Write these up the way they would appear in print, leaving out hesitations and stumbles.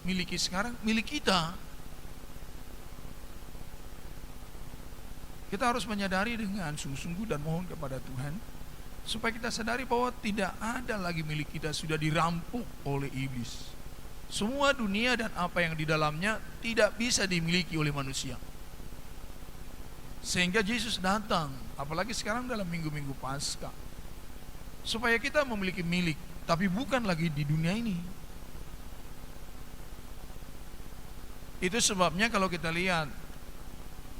miliki sekarang milik kita. Kita harus menyadari dengan sungguh-sungguh dan mohon kepada Tuhan supaya kita sadari bahwa tidak ada lagi milik kita, sudah dirampok oleh iblis. Semua dunia dan apa yang di dalamnya tidak bisa dimiliki oleh manusia. Sehingga Yesus datang, apalagi sekarang dalam minggu-minggu Paskah, supaya kita memiliki milik, tapi bukan lagi di dunia ini. Itu sebabnya kalau kita lihat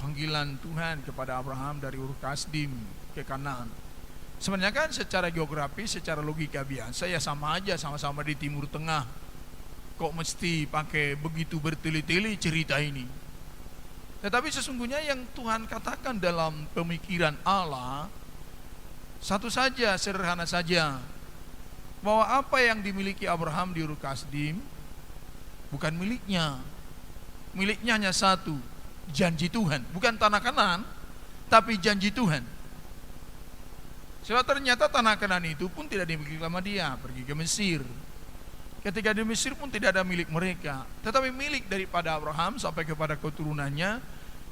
panggilan Tuhan kepada Abraham dari Ur Kasdim ke Kanaan, sebenarnya kan secara geografis, secara logika biasa ya sama aja, sama-sama di Timur Tengah. Kok mesti pakai begitu bertele-tele cerita ini? Tetapi sesungguhnya yang Tuhan katakan dalam pemikiran Allah satu saja, sederhana saja, bahwa apa yang dimiliki Abraham di Ur Kasdim bukan miliknya. Miliknya hanya satu, janji Tuhan, bukan tanah Kanaan, tapi janji Tuhan. Sebab ternyata tanah Kanaan itu pun tidak dimiliki sama dia, pergi ke Mesir. Ketika di Mesir pun tidak ada milik mereka, tetapi milik daripada Abraham sampai kepada keturunannya,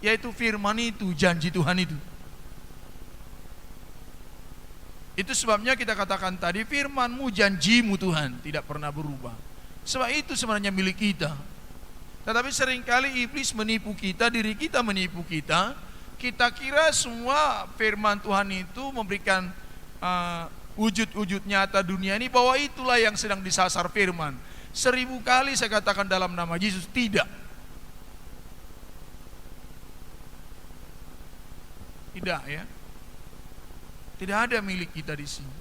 yaitu firman itu, janji Tuhan itu. Itu sebabnya kita katakan tadi, firman-Mu, janjimu Tuhan tidak pernah berubah. Sebab itu sebenarnya milik kita. Tetapi seringkali iblis menipu kita, diri kita menipu kita. Kita kira semua firman Tuhan itu memberikan wujud-wujud nyata dunia ini, bahwa itulah yang sedang disasar firman. 1000 kali saya katakan dalam nama Yesus, tidak. Tidak ya. Tidak ada milik kita di sini.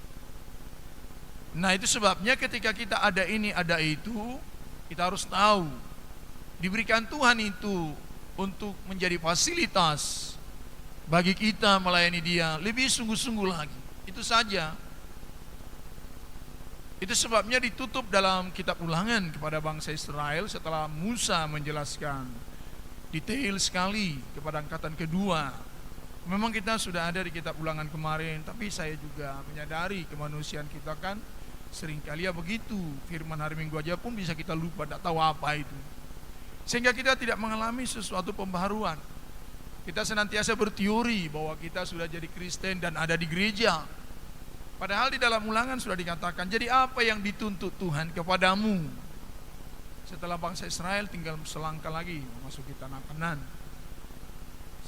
Nah itu sebabnya ketika kita ada ini, ada itu, kita harus tahu diberikan Tuhan itu untuk menjadi fasilitas bagi kita melayani Dia lebih sungguh-sungguh lagi. Itu saja. Itu sebabnya ditutup dalam kitab Ulangan kepada bangsa Israel setelah Musa menjelaskan detail sekali kepada angkatan kedua. Memang kita sudah ada di kitab Ulangan kemarin, tapi saya juga menyadari kemanusiaan kita kan seringkali ya begitu. Firman hari Minggu aja pun bisa kita lupa, tidak tahu apa itu. Sehingga kita tidak mengalami sesuatu pembaharuan. Kita senantiasa berteori bahwa kita sudah jadi Kristen dan ada di gereja. Padahal di dalam Ulangan sudah dikatakan, jadi apa yang dituntut Tuhan kepadamu setelah bangsa Israel tinggal selangkah lagi memasuki tanah Kanaan.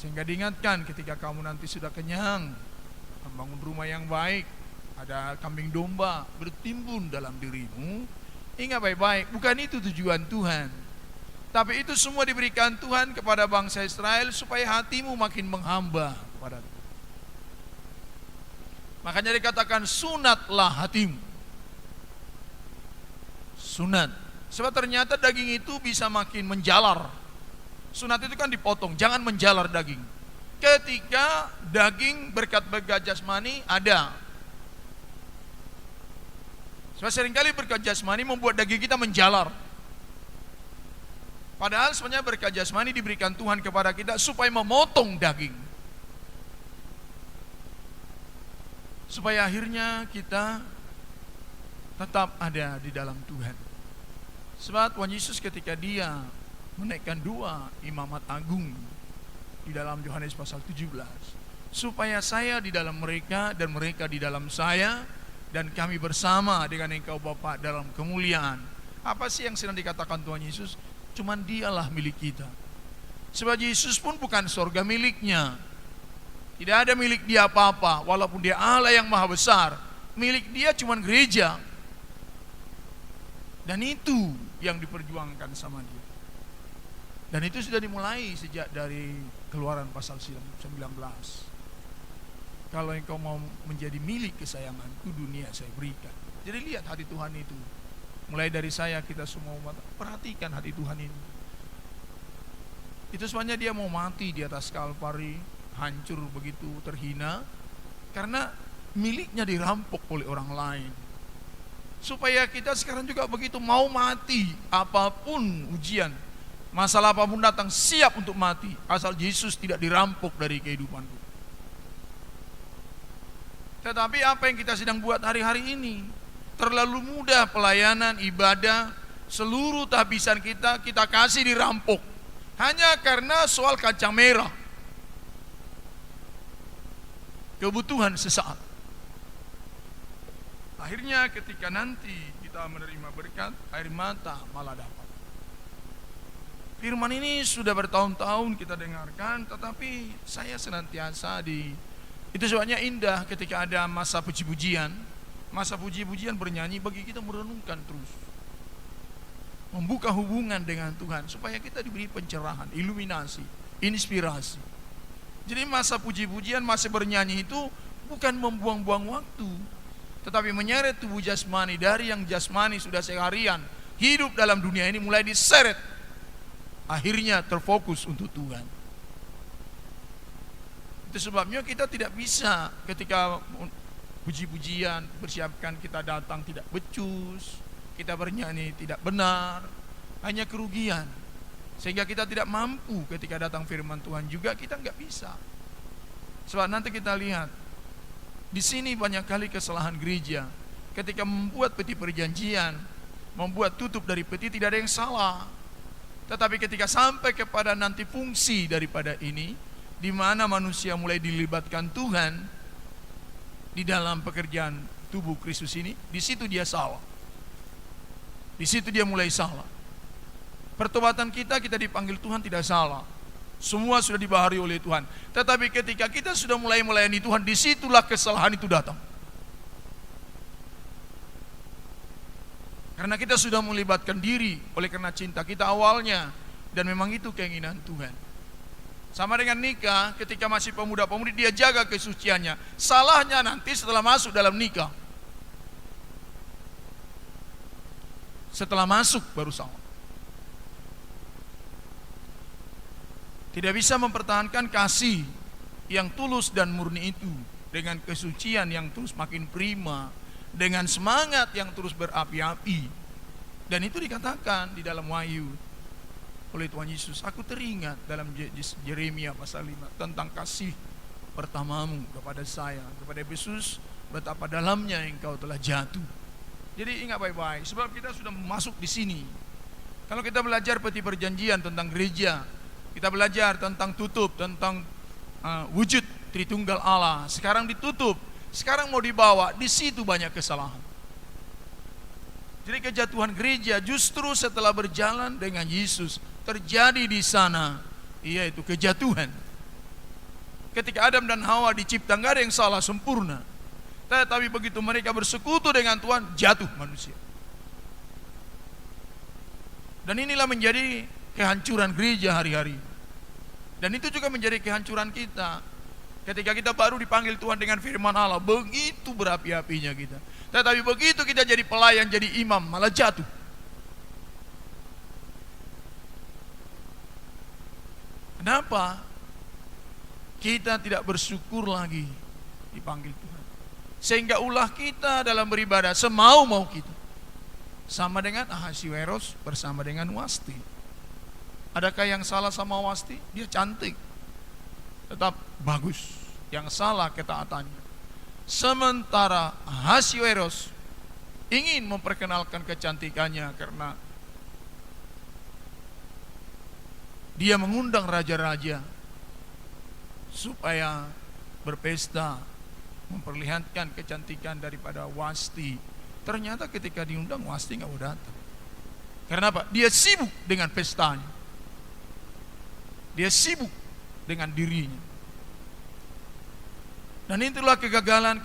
Sehingga diingatkan, ketika kamu nanti sudah kenyang, membangun rumah yang baik, ada kambing domba bertimbun dalam dirimu, ingat baik-baik, bukan itu tujuan Tuhan. Tapi itu semua diberikan Tuhan kepada bangsa Israel supaya hatimu makin menghamba kepada Tuhan. Makanya dikatakan sunatlah hatimu. Sunat. Sebab ternyata daging itu bisa makin menjalar. Sunat itu kan dipotong, jangan menjalar daging. Ketika daging berkat jasmani ada. Sebab seringkali berkat jasmani membuat daging kita menjalar. Padahal sebenarnya berkat jasmani diberikan Tuhan kepada kita supaya memotong daging. Supaya akhirnya kita tetap ada di dalam Tuhan. Sebab Tuhan Yesus ketika Dia menaikkan 2 imamat agung di dalam Yohanes pasal 17, supaya saya di dalam mereka dan mereka di dalam saya, dan kami bersama dengan Engkau Bapa dalam kemuliaan. Apa sih yang sedang dikatakan Tuhan Yesus? Cuman Dialah milik kita. Sebab Yesus pun bukan surga miliknya. Tidak ada milik Dia apa-apa, walaupun Dia Allah yang maha besar. Milik Dia cuman gereja. Dan itu yang diperjuangkan sama Dia. Dan itu sudah dimulai sejak dari Keluaran pasal 19. Kalau engkau mau menjadi milik kesayanganku, dunia saya berikan. Jadi lihat hati Tuhan itu. Mulai dari saya, kita semua umat, perhatikan hati Tuhan ini. Itu sebenarnya Dia mau mati di atas Kalvari, hancur begitu, terhina, karena miliknya dirampok oleh orang lain. Supaya kita sekarang juga begitu, mau mati, apapun ujian, masalah apapun datang, siap untuk mati, asal Yesus tidak dirampok dari kehidupanku. Tetapi apa yang kita sedang buat hari-hari ini? Terlalu mudah pelayanan, ibadah, seluruh tabisan kita kasih dirampok hanya karena soal kacang merah, kebutuhan sesaat. Akhirnya ketika nanti kita menerima berkat, air mata malah dapat. Firman ini sudah bertahun-tahun kita dengarkan, tetapi saya senantiasa itu sebabnya indah ketika ada masa puji-pujian. Masa puji-pujian bernyanyi bagi kita merenungkan terus, membuka hubungan dengan Tuhan supaya kita diberi pencerahan, iluminasi, inspirasi. Jadi masa puji-pujian, masa bernyanyi itu bukan membuang-buang waktu, tetapi menyeret tubuh jasmani dari yang jasmani sudah seharian hidup dalam dunia ini mulai diseret, akhirnya terfokus untuk Tuhan. Itu sebabnya kita tidak bisa ketika puji-pujian bersiapkan kita datang tidak becus, kita bernyanyi tidak benar, hanya kerugian. Sehingga kita tidak mampu ketika datang firman Tuhan juga kita nggak bisa. Sebab nanti kita lihat di sini banyak kali kesalahan gereja ketika membuat peti perjanjian, membuat tutup dari peti tidak ada yang salah. Tetapi ketika sampai kepada nanti fungsi daripada ini, di mana manusia mulai dilibatkan Tuhan di dalam pekerjaan tubuh Kristus ini, di situ dia salah. Di situ dia mulai salah. Pertobatan kita dipanggil Tuhan tidak salah. Semua sudah dibahari oleh Tuhan. Tetapi ketika kita sudah mulai melayani Tuhan, disitulah kesalahan itu datang. Karena kita sudah melibatkan diri oleh karena cinta kita awalnya, dan memang itu keinginan Tuhan. Sama dengan nikah, ketika masih pemuda-pemudi dia jaga kesuciannya. Salahnya nanti setelah masuk dalam nikah. Setelah masuk baru salah. Tidak bisa mempertahankan kasih yang tulus dan murni itu dengan kesucian yang terus makin prima, dengan semangat yang terus berapi-api. Dan itu dikatakan di dalam Wahyu oleh Tuhan Yesus. Aku teringat dalam Yeremia pasal 5 tentang kasih pertamamu kepada saya, kepada Yesus, betapa dalamnya engkau telah jatuh. Jadi ingat baik-baik, sebab kita sudah masuk di sini. Kalau kita belajar peti perjanjian tentang gereja, kita belajar tentang tutup, tentang wujud Tritunggal Allah. Sekarang ditutup, sekarang mau dibawa, di situ banyak kesalahan. Jadi kejatuhan gereja justru setelah berjalan dengan Yesus terjadi di sana, yaitu kejatuhan. Ketika Adam dan Hawa dicipta, nggak ada yang salah, sempurna. Tetapi begitu mereka bersekutu dengan Tuhan, jatuh manusia. Dan inilah menjadi kehancuran gereja hari-hari. Dan itu juga menjadi kehancuran kita. Ketika kita baru dipanggil Tuhan dengan firman Allah, begitu berapi-apinya kita. Tetapi begitu kita jadi pelayan, jadi imam, malah jatuh. Kenapa? Kita tidak bersyukur lagi dipanggil Tuhan. Sehingga ulah kita dalam beribadah semau-mau kita. Sama dengan Ahasiweros bersama dengan Wasti. Adakah yang salah sama Wasti? Dia cantik, tetap bagus. Yang salah ketaatannya. Sementara Ahasiweros ingin memperkenalkan kecantikannya karena dia mengundang raja-raja supaya berpesta, memperlihatkan kecantikan daripada Wasti. Ternyata ketika diundang, Wasti nggak mau datang. Karena apa? Dia sibuk dengan pestanya. Dia sibuk dengan dirinya. Dan itulah kegagalan.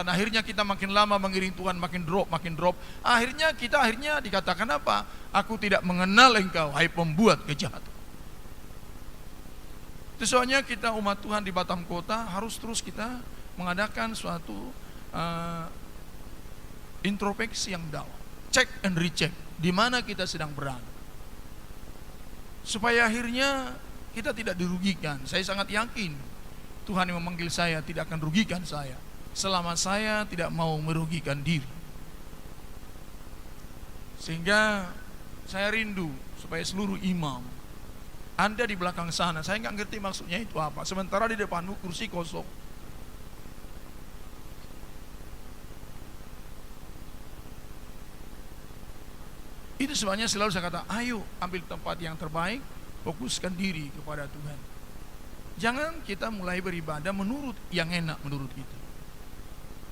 Akhirnya kita makin lama mengiring Tuhan, makin drop. Akhirnya dikatakan apa? Aku tidak mengenal engkau, hai pembuat kejahatan. Itu soalnya kita umat Tuhan di Batam Kota harus terus kita mengadakan suatu introspeksi yang dalam, check and recheck, di mana kita sedang berada, supaya akhirnya kita tidak dirugikan. Saya sangat yakin Tuhan yang memanggil saya tidak akan rugikan saya selama saya tidak mau merugikan diri. Sehingga saya rindu supaya seluruh imam, Anda di belakang sana, saya nggak ngerti maksudnya itu apa, sementara di depanmu kursi kosong. Itu sebabnya selalu saya kata, ayo ambil tempat yang terbaik, fokuskan diri kepada Tuhan. Jangan kita mulai beribadah menurut yang enak menurut kita.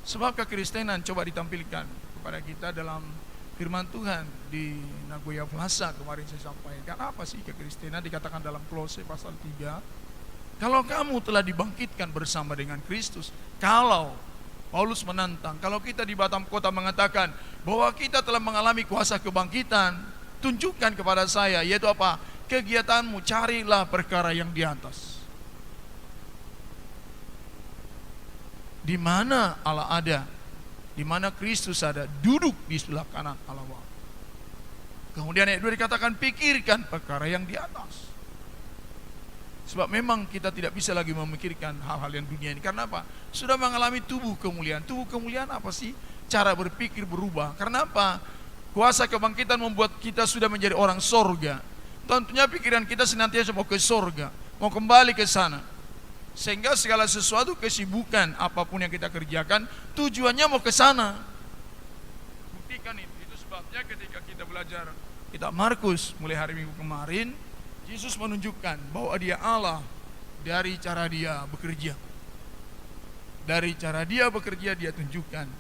Sebab kekristenan coba ditampilkan kepada kita dalam firman Tuhan di Nagoya Plaza kemarin saya sampaikan. Apa sih kekristenan? Dikatakan dalam Kolose pasal 3, kalau kamu telah dibangkitkan bersama dengan Kristus. Kalau Paulus menantang, kalau kita di Batam Kota mengatakan bahwa kita telah mengalami kuasa kebangkitan, tunjukkan kepada saya, yaitu apa? Kegiatanmu, carilah perkara yang di atas, di mana Allah ada, di mana Kristus ada, duduk di sebelah kanan Allah Bapa. Kemudian ayat 2 dikatakan, pikirkan perkara yang di atas. Sebab memang kita tidak bisa lagi memikirkan hal-hal yang dunia ini. Karena apa? Sudah mengalami tubuh kemuliaan. Tubuh kemuliaan apa sih? Cara berpikir berubah. Karena apa? Kuasa kebangkitan membuat kita sudah menjadi orang sorga. Tentunya pikiran kita senantiasa mau ke sorga, mau kembali ke sana. Sehingga segala sesuatu, kesibukan apapun yang kita kerjakan, tujuannya mau ke sana. Buktikan itu. Itu sebabnya ketika kita belajar kitab Markus mulai hari Minggu kemarin, Yesus menunjukkan bahwa dia Allah dari cara dia bekerja. Dari cara dia bekerja, dia tunjukkan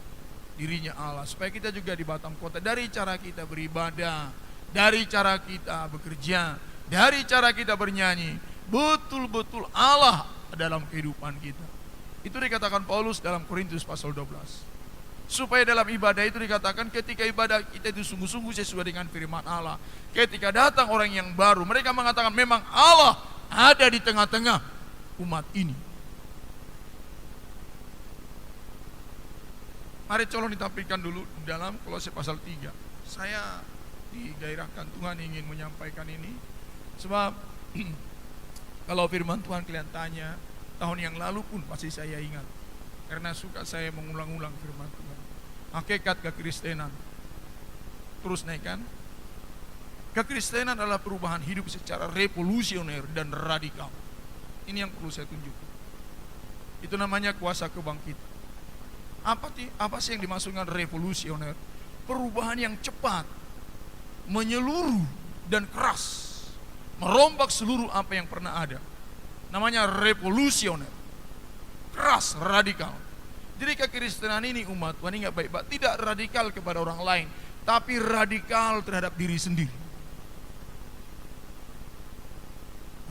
dirinya Allah. Supaya kita juga di Batam Kota, dari cara kita beribadah, dari cara kita bekerja, dari cara kita bernyanyi, betul-betul Allah dalam kehidupan kita. Itu dikatakan Paulus dalam Korintus pasal 12. Supaya dalam ibadah itu dikatakan ketika ibadah kita itu sungguh-sungguh sesuai dengan firman Allah. Ketika datang orang yang baru, mereka mengatakan memang Allah ada di tengah-tengah umat ini. Mari colong ditampilkan dulu dalam Kolose pasal 3. Saya digairahkan Tuhan ingin menyampaikan ini. Sebab kalau firman Tuhan kalian tanya, tahun yang lalu pun pasti saya ingat. Karena suka saya mengulang-ulang firman Tuhan. Hakikat kekristenan terus naik kan? Kekristenan adalah perubahan hidup secara revolusioner dan radikal. Ini yang perlu saya tunjukkan. Itu namanya kuasa kebangkitan. Apa sih yang dimaksudkan revolusioner? Perubahan yang cepat, menyeluruh dan keras, merombak seluruh apa yang pernah ada. Namanya revolusioner, keras, radikal. Jadi kekristenan ini umat Tuhan ingat baik-baik, tidak radikal kepada orang lain, tapi radikal terhadap diri sendiri.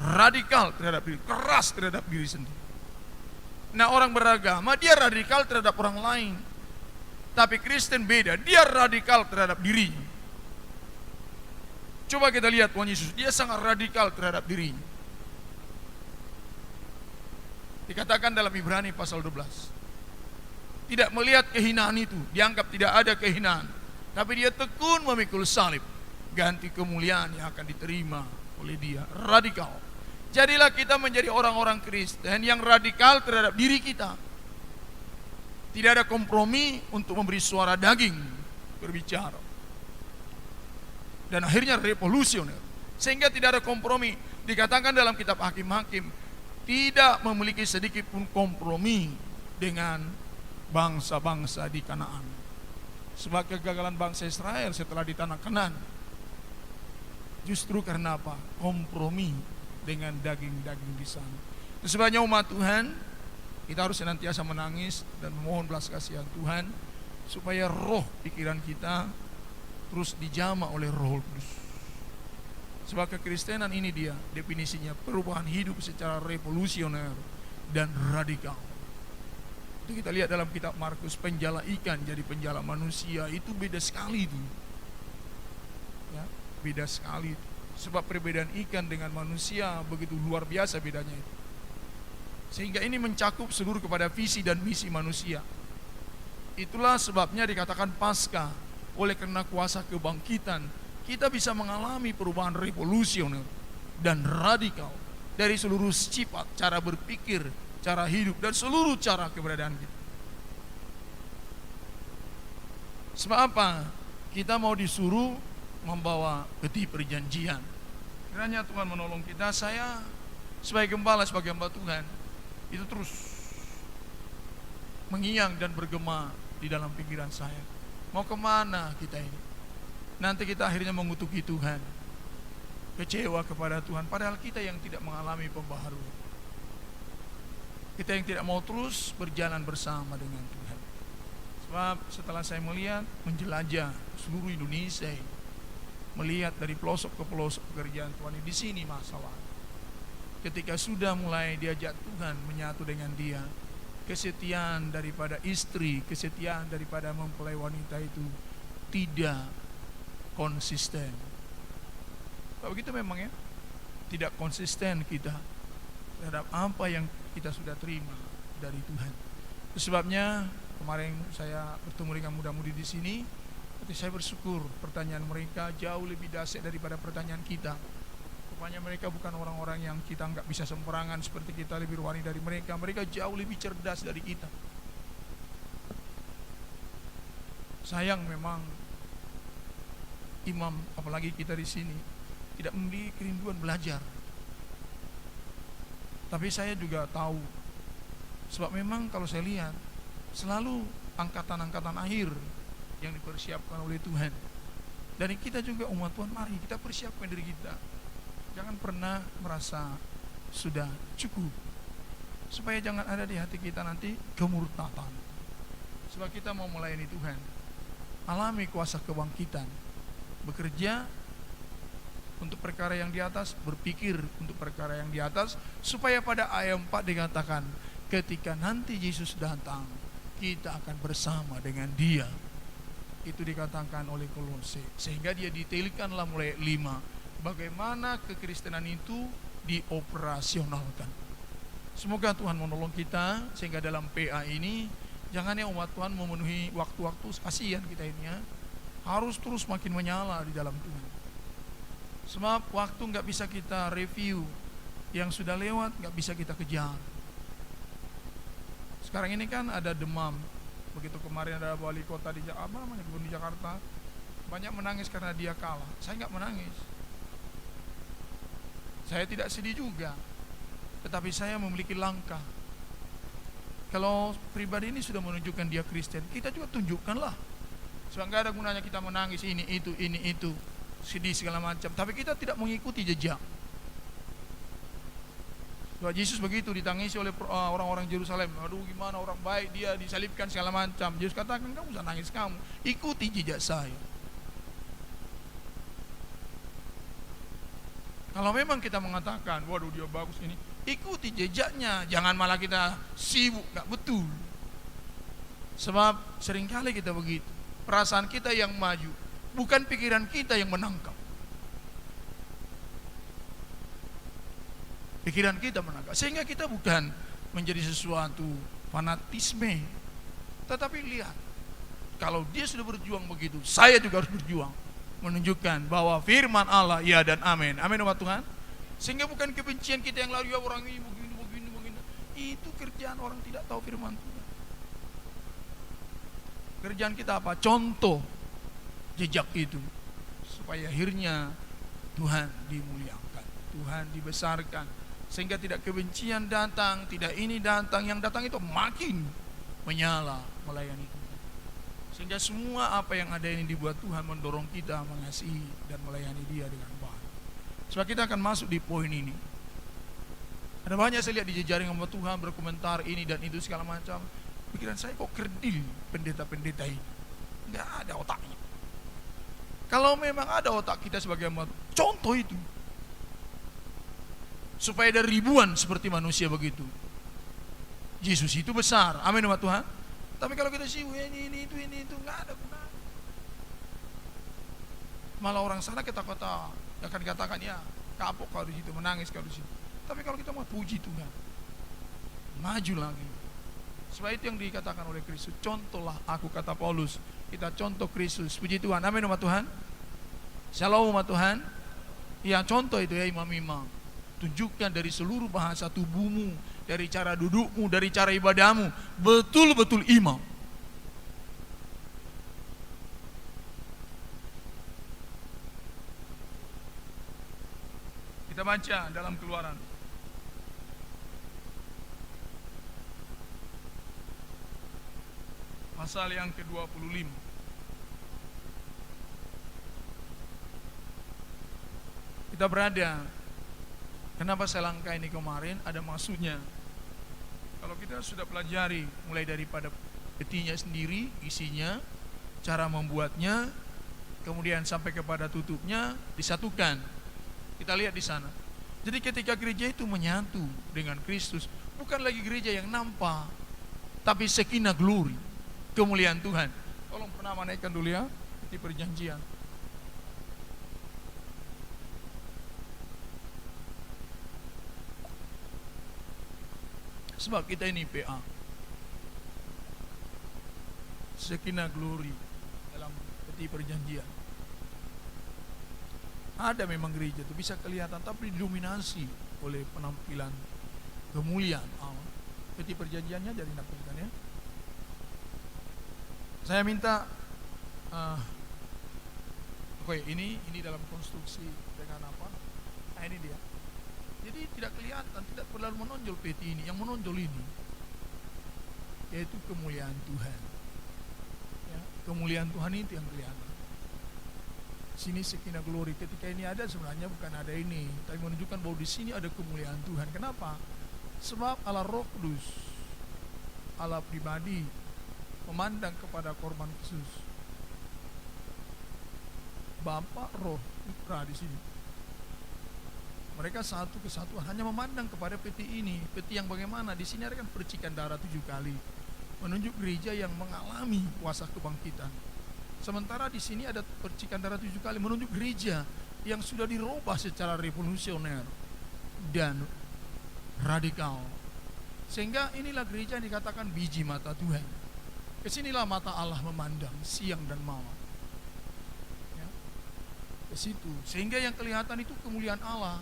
Radikal terhadap diri, keras terhadap diri sendiri. Nah, orang beragama dia radikal terhadap orang lain, tapi Kristen beda, dia radikal terhadap dirinya. Coba kita lihat Tuhan Yesus, dia sangat radikal terhadap dirinya. Dikatakan dalam Ibrani pasal 12, tidak melihat kehinaan itu, dianggap tidak ada kehinaan, tapi dia tekun memikul salib, ganti kemuliaan yang akan diterima oleh dia. Radikal. Jadilah kita menjadi orang-orang Kristen yang radikal terhadap diri kita. Tidak ada kompromi untuk memberi suara daging berbicara. Dan akhirnya revolusioner. Sehingga tidak ada kompromi. Dikatakan dalam kitab Hakim-Hakim, tidak memiliki sedikit pun kompromi dengan bangsa-bangsa di Kanaan. Sebab kegagalan bangsa Israel setelah di tanah Kanaan justru karena apa? Kompromi dengan daging-daging di sana. Sebabnya umat Tuhan, kita harus senantiasa menangis dan memohon belas kasihan Tuhan supaya roh pikiran kita terus dijamah oleh Roh Kudus. Sebab kekristenan ini dia definisinya, perubahan hidup secara revolusioner dan radikal. Itu kita lihat dalam kitab Markus, penjala ikan jadi penjala manusia, itu beda sekali itu. Ya, beda sekali itu. Sebab perbedaan ikan dengan manusia begitu luar biasa bedanya itu. Sehingga ini mencakup seluruh kepada visi dan misi manusia. Itulah sebabnya dikatakan Paskah. Oleh karena kuasa kebangkitan, kita bisa mengalami perubahan revolusioner dan radikal dari seluruh sifat, cara berpikir, cara hidup, dan seluruh cara keberadaan kita. Sebab apa? Kita mau disuruh membawa peti perjanjian. Kiranya Tuhan menolong kita. Saya sebagai gembala, sebagai hamba Tuhan, itu terus mengiang dan bergema di dalam pikiran saya. Mau kemana kita ini? nanti kita akhirnya mengutuki Tuhan, kecewa kepada Tuhan, padahal kita yang tidak mengalami pembaharuan, kita yang tidak mau terus berjalan bersama dengan Tuhan. Sebab setelah saya melihat, menjelajah seluruh Indonesia, melihat dari pelosok ke pelosok pekerjaan Tuhan ini, di sini masalah. Ketika sudah mulai diajak Tuhan menyatu dengan Dia, kesetiaan daripada istri, kesetiaan daripada mempelai wanita itu tidak konsisten. Begitu memang ya, tidak konsisten kita terhadap apa yang kita sudah terima dari Tuhan. Itu sebabnya kemarin saya bertemu dengan muda-mudi di sini, tapi saya bersyukur pertanyaan mereka jauh lebih dahsyat daripada pertanyaan kita. Rupanya mereka bukan orang-orang yang kita nggak bisa sembarangan seperti kita, lebih rohani dari mereka. Mereka jauh lebih cerdas dari kita. Sayang memang imam, apalagi kita di sini, tidak memiliki kerinduan belajar. Tapi saya juga tahu, sebab memang kalau saya lihat selalu angkatan-angkatan akhir yang dipersiapkan oleh Tuhan. Dan kita juga umat Tuhan, mari kita persiapkan diri kita. Jangan pernah merasa sudah cukup, supaya jangan ada di hati kita nanti kemurtatan. Sebab kita mau melayani Tuhan, alami kuasa kebangkitan, bekerja untuk perkara yang di atas, berpikir untuk perkara yang di atas, supaya pada ayat 4 dikatakan, ketika nanti Yesus datang, kita akan bersama dengan Dia. Itu dikatakan oleh Kolose. Sehingga dia detailkanlah mulai 5, bagaimana kekristenan itu dioperasionalkan. Semoga Tuhan menolong kita, sehingga dalam PA ini jangan ya umat Tuhan memenuhi waktu-waktu, kasihan kita ini ya, harus terus makin menyala di dalam Tuhan. Sebab waktu gak bisa kita review, yang sudah lewat gak bisa kita kejar. Sekarang ini kan ada demam. Begitu kemarin ada wali kota di Jakarta, banyak menangis karena dia kalah. Saya gak menangis, saya tidak sedih juga, tetapi saya memiliki langkah. Kalau pribadi ini sudah menunjukkan dia Kristen, kita juga tunjukkanlah. Sebab gak ada gunanya kita menangis ini itu, sedih segala macam, tapi kita tidak mengikuti jejak. Sebab Yesus begitu ditangisi oleh orang-orang Yerusalem. Aduh gimana orang baik, dia disalibkan segala macam. Yesus katakan, kamu usah nangis kamu, ikuti jejak saya. Kalau memang kita mengatakan, waduh dia bagus ini, ikuti jejaknya, jangan malah kita sibuk, gak betul. Sebab seringkali kita begitu, perasaan kita yang maju, bukan pikiran kita yang menangkap. Pikiran kita menangkap, sehingga kita bukan menjadi sesuatu fanatisme. Tetapi lihat, kalau dia sudah berjuang begitu, saya juga harus berjuang, menunjukkan bahwa firman Allah ya dan amin. Amin umat Tuhan. Sehingga bukan kebencian kita yang lalu, ya orang ini begini. Itu kerjaan orang tidak tahu firman Tuhan. Kerjaan kita apa? Contoh jejak itu, supaya akhirnya Tuhan dimuliakan, Tuhan dibesarkan, sehingga tidak kebencian datang, tidak ini datang, yang datang itu makin menyala melayani Tuhan. Sehingga semua apa yang ada ini dibuat Tuhan mendorong kita mengasihi dan melayani Dia dengan baik. Sebab kita akan masuk di poin ini. Ada banyak saya lihat di jejaring umat Tuhan berkomentar ini dan itu segala macam. Pikiran saya, kok kerdil pendeta-pendeta ini, nggak ada otaknya. Kalau memang ada otak kita sebagai umat, contoh itu, supaya ada ribuan seperti manusia begitu. Yesus itu besar, amin umat Tuhan. Tapi kalau kita sibuk ini itu nggak ada gunanya. Malah orang sana kata-kata akan katakan, ya kapok kau di situ, menangis kau di situ. Tapi kalau kita mau puji Tuhan, maju lagi. Sebab itu yang dikatakan oleh Kristus, contohlah aku, kata Paulus. Kita contoh Kristus, puji Tuhan, amin umat Tuhan. Shalom umat Tuhan. Ya contoh itu ya imam-imam. Tunjukkan dari seluruh bahasa tubuhmu, dari cara dudukmu, dari cara ibadahmu, betul-betul imam. Kita baca dalam Keluaran pasal yang ke-25. kita berada. Kenapa saya langkah ini kemarin? Ada maksudnya. Kalau kita sudah pelajari mulai daripada petinya sendiri, isinya, cara membuatnya, kemudian sampai kepada tutupnya, disatukan. Kita lihat di sana. Jadi ketika gereja itu menyatu dengan Kristus, bukan lagi gereja yang nampak, tapi Shekinah glory, kemuliaan Tuhan. Tolong pernah naikkan dulu ya, peti perjanjian. Sebab kita ini PA, Shekinah glory dalam peti perjanjian. Ada memang gereja itu bisa kelihatan, tapi didominasi oleh penampilan kemuliaan Allah. Peti perjanjiannya jadi nampilkan ya. Saya minta, oke, ini dalam konstruksi dengan apa? Nah ini dia. Jadi tidak kelihatan, tidak perlu menonjol peti ini. Yang menonjol ini yaitu kemuliaan Tuhan. Ya, kemuliaan Tuhan itu yang kelihatan. Sini Shekinah glory. Ketika ini ada, sebenarnya bukan ada ini, tapi menunjukkan bahwa di sini ada kemuliaan Tuhan. Kenapa? Sebab Allah Roh Kudus, Allah pribadi, memandang kepada korban khusus. Bapa, Roh, Putra di sini. Mereka satu kesatuan, hanya memandang kepada peti ini. Peti yang bagaimana? Di sini ada kan percikan darah 7 kali, menunjuk gereja yang mengalami kuasa kebangkitan. Sementara di sini ada percikan darah 7 kali, menunjuk gereja yang sudah dirubah secara revolusioner dan radikal. Sehingga inilah gereja yang dikatakan biji mata Tuhan. Kesinilah mata Allah memandang siang dan malam. Ya, ke situ. Sehingga yang kelihatan itu kemuliaan Allah.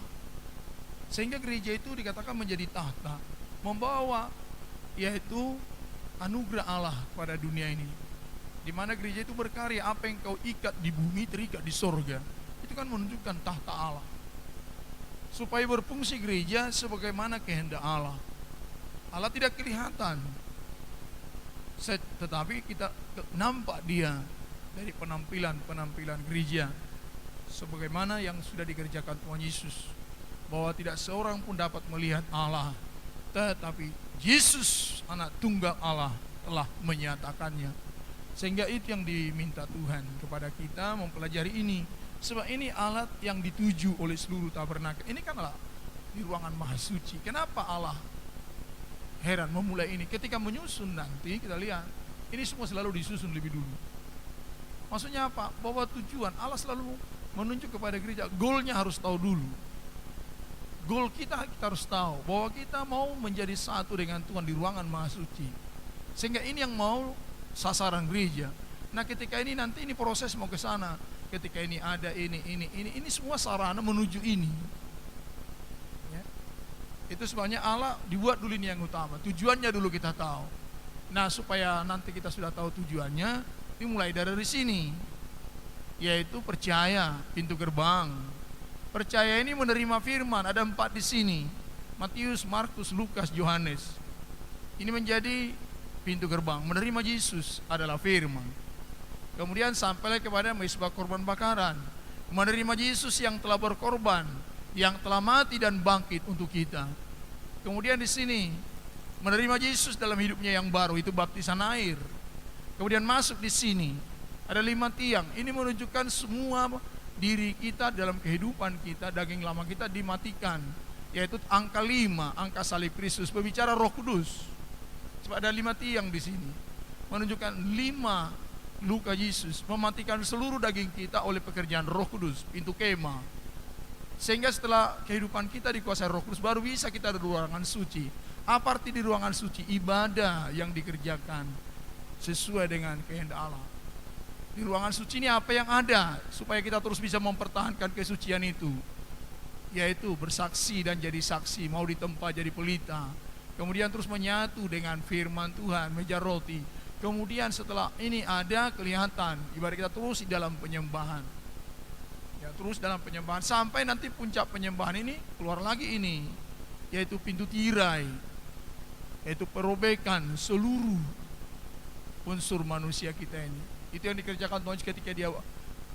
Sehingga gereja itu dikatakan menjadi tahta, membawa yaitu anugerah Allah pada dunia ini. Di mana gereja itu berkarya, apa yang kau ikat di bumi terikat di sorga. Itu kan menunjukkan tahta Allah. Supaya berfungsi gereja sebagaimana kehendak Allah. Allah tidak kelihatan, tetapi kita nampak dia dari penampilan gereja. Sebagaimana yang sudah dikerjakan Tuhan Yesus, bahwa tidak seorang pun dapat melihat Allah, tetapi Yesus anak tunggal Allah telah menyatakannya. Sehingga itu yang diminta Tuhan kepada kita mempelajari ini. Sebab ini alat yang dituju oleh seluruh tabernakel. Ini kan Allah di ruangan maha suci. Kenapa Allah heran memulai ini? Ketika menyusun nanti kita lihat, ini semua selalu disusun lebih dulu. Maksudnya apa? Bahwa tujuan Allah selalu menunjuk kepada gereja, goalnya harus tahu dulu. Goal kita harus tahu bahwa kita mau menjadi satu dengan Tuhan di ruangan maha suci. Sehingga ini yang mau sasaran gereja. Nah ketika ini nanti ini proses mau ke sana. Ketika ini ada ini semua sarana menuju ini. Ya. Itu sebabnya Allah dibuat dulu ini yang utama. Tujuannya dulu kita tahu. Nah supaya nanti kita sudah tahu tujuannya, dimulai dari sini, yaitu percaya, pintu gerbang. Percaya ini menerima firman. Ada 4 di sini: Matius, Markus, Lukas, Yohanes. Ini menjadi pintu gerbang. Menerima Yesus adalah firman. Kemudian sampailah kepada mezbah korban bakaran. Menerima Yesus yang telah berkorban, yang telah mati dan bangkit untuk kita. Kemudian di sini menerima Yesus dalam hidupnya yang baru, itu baptisan air. Kemudian masuk di sini ada 5 tiang. Ini menunjukkan semua diri kita dalam kehidupan kita, daging lama kita dimatikan, yaitu angka 5, angka salib Kristus, berbicara Roh Kudus. Sebab ada 5 tiang di sini, menunjukkan 5 luka Yesus, mematikan seluruh daging kita oleh pekerjaan Roh Kudus, pintu kemah. Sehingga setelah kehidupan kita dikuasai Roh Kudus, baru bisa kita di ruangan suci. Apa arti di ruangan suci? Ibadah yang dikerjakan sesuai dengan kehendak Allah. Di ruangan suci ini apa yang ada supaya kita terus bisa mempertahankan kesucian itu, yaitu bersaksi dan jadi saksi, mau ditempa jadi pelita. Kemudian terus menyatu dengan firman Tuhan, meja roti. Kemudian setelah ini ada kelihatan, ibarat kita terus di dalam penyembahan. Ya, terus dalam penyembahan sampai nanti puncak penyembahan ini keluar lagi ini, yaitu pintu tirai, yaitu perobekan seluruh unsur manusia kita ini. Itu yang dikerjakan Tuhan ketika dia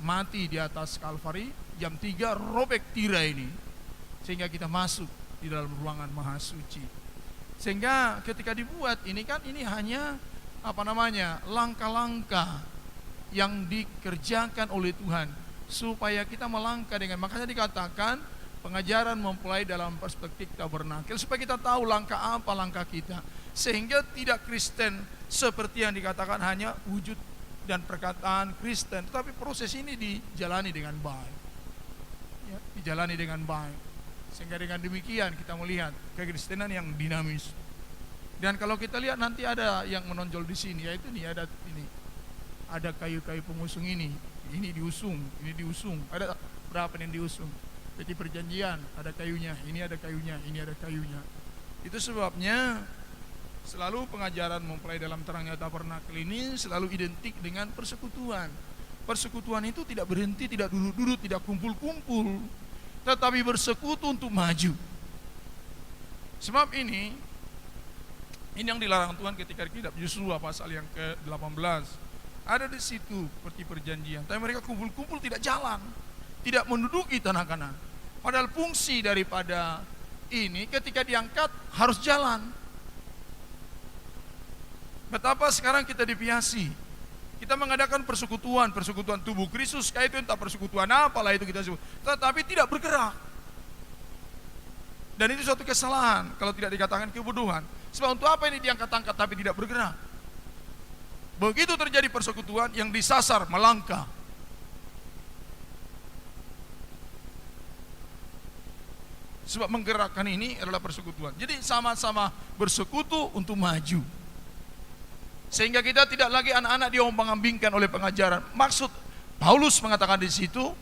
mati di atas Kalvari, jam 3 robek tirai ini, sehingga kita masuk di dalam ruangan maha suci. Sehingga ketika dibuat ini kan, ini hanya langkah-langkah yang dikerjakan oleh Tuhan supaya kita melangkah dengan, makanya dikatakan pengajaran mempelai dalam perspektif tabernakel, supaya kita tahu langkah apa langkah kita, sehingga tidak Kristen seperti yang dikatakan hanya wujud dan perkataan Kristen, tetapi proses ini dijalani dengan baik, ya, dijalani dengan baik, sehingga dengan demikian kita melihat kekristenan yang dinamis. Dan kalau kita lihat nanti ada yang menonjol di sini, yaitu ada kayu-kayu pengusung ini diusung, ada berapa yang diusung? Peti perjanjian ada kayunya, ini ada kayunya, ini ada kayunya. Itu sebabnya selalu pengajaran mempelai dalam terangnya tabernakel ini selalu identik dengan persekutuan. Persekutuan itu tidak berhenti, tidak duduk-duduk, tidak kumpul-kumpul, tetapi bersekutu untuk maju. Sebab ini yang dilarang Tuhan ketika kitab Yosua pasal yang ke-18. Ada di situ seperti perjanjian, tapi mereka kumpul-kumpul tidak jalan, tidak menduduki tanah Kanaan. Padahal fungsi daripada ini ketika diangkat harus jalan. Betapa sekarang kita dipiasi, kita mengadakan persekutuan tubuh Kristus, kayak itu entah persekutuan apalah itu kita sebut, tetapi tidak bergerak. Dan itu suatu kesalahan kalau tidak dikatakan kebodohan. Sebab untuk apa ini diangkat-angkat tapi tidak bergerak? Begitu terjadi persekutuan, yang disasar melangkah. Sebab menggerakkan ini adalah persekutuan. Jadi sama-sama bersekutu untuk maju. Sehingga kita tidak lagi anak-anak diombang-ambingkan oleh pengajaran. Maksud Paulus mengatakan di situ,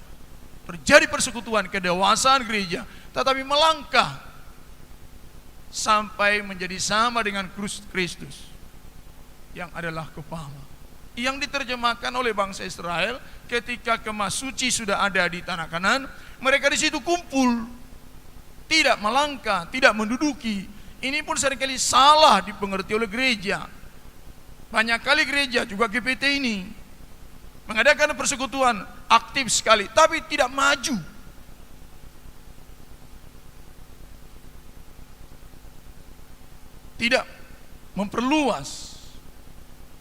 terjadi persekutuan, kedewasaan gereja, tetapi melangkah sampai menjadi sama dengan Kristus yang adalah kepala. Yang diterjemahkan oleh bangsa Israel ketika kemah suci sudah ada di tanah Kanaan, mereka di situ kumpul, tidak melangkah, tidak menduduki. Ini pun seringkali salah dipengerti oleh gereja. Banyak kali gereja juga GPT ini mengadakan persekutuan aktif sekali, tapi tidak maju. Tidak memperluas,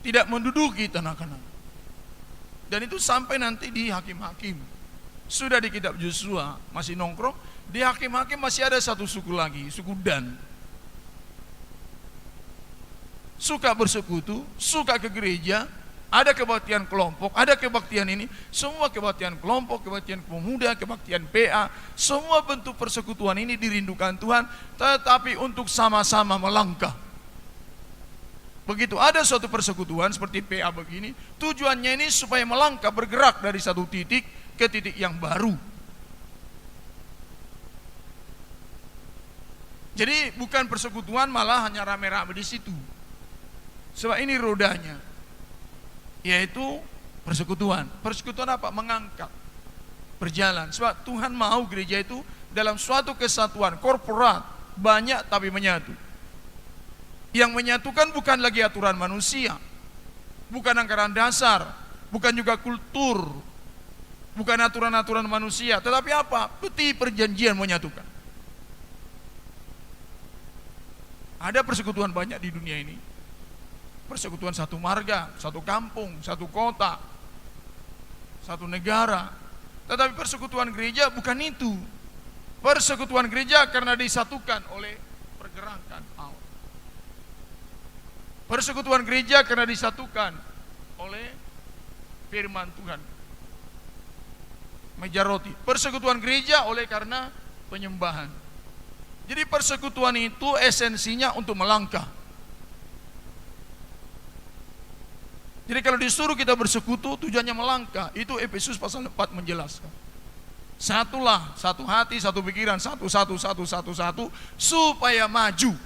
tidak menduduki tanah Kanaan. Dan itu sampai nanti di Hakim-Hakim. Sudah di kitab Yosua masih nongkrong, di Hakim-Hakim masih ada satu suku lagi, suku Dan. Suka bersekutu, suka ke gereja, ada kebaktian kelompok, ada kebaktian ini, semua kebaktian kelompok, kebaktian pemuda, kebaktian PA, semua bentuk persekutuan ini dirindukan Tuhan, tetapi untuk sama-sama melangkah. Begitu ada suatu persekutuan seperti PA begini, tujuannya ini supaya melangkah, bergerak dari satu titik ke titik yang baru. Jadi bukan persekutuan malah hanya rame-rame di situ. Sebab ini rodanya, yaitu persekutuan. Persekutuan apa? Mengangkat, berjalan. Sebab Tuhan mau gereja itu dalam suatu kesatuan, korporat, banyak tapi menyatu. Yang menyatukan bukan lagi aturan manusia, bukan anggaran dasar, bukan juga kultur, bukan aturan-aturan manusia, tetapi apa? Peti perjanjian menyatukan. Ada persekutuan banyak di dunia ini. Persekutuan satu marga, satu kampung, satu kota, satu negara. Tetapi persekutuan gereja bukan itu. Persekutuan gereja karena disatukan oleh pergerakan Allah. Persekutuan gereja karena disatukan oleh firman Tuhan. Meja roti. Persekutuan gereja oleh karena penyembahan. Jadi persekutuan itu esensinya untuk melangkah. Jadi kalau disuruh kita bersekutu, tujuannya melangkah. Itu Efesus pasal 4 menjelaskan. Satulah, satu hati, satu pikiran, satu, supaya maju.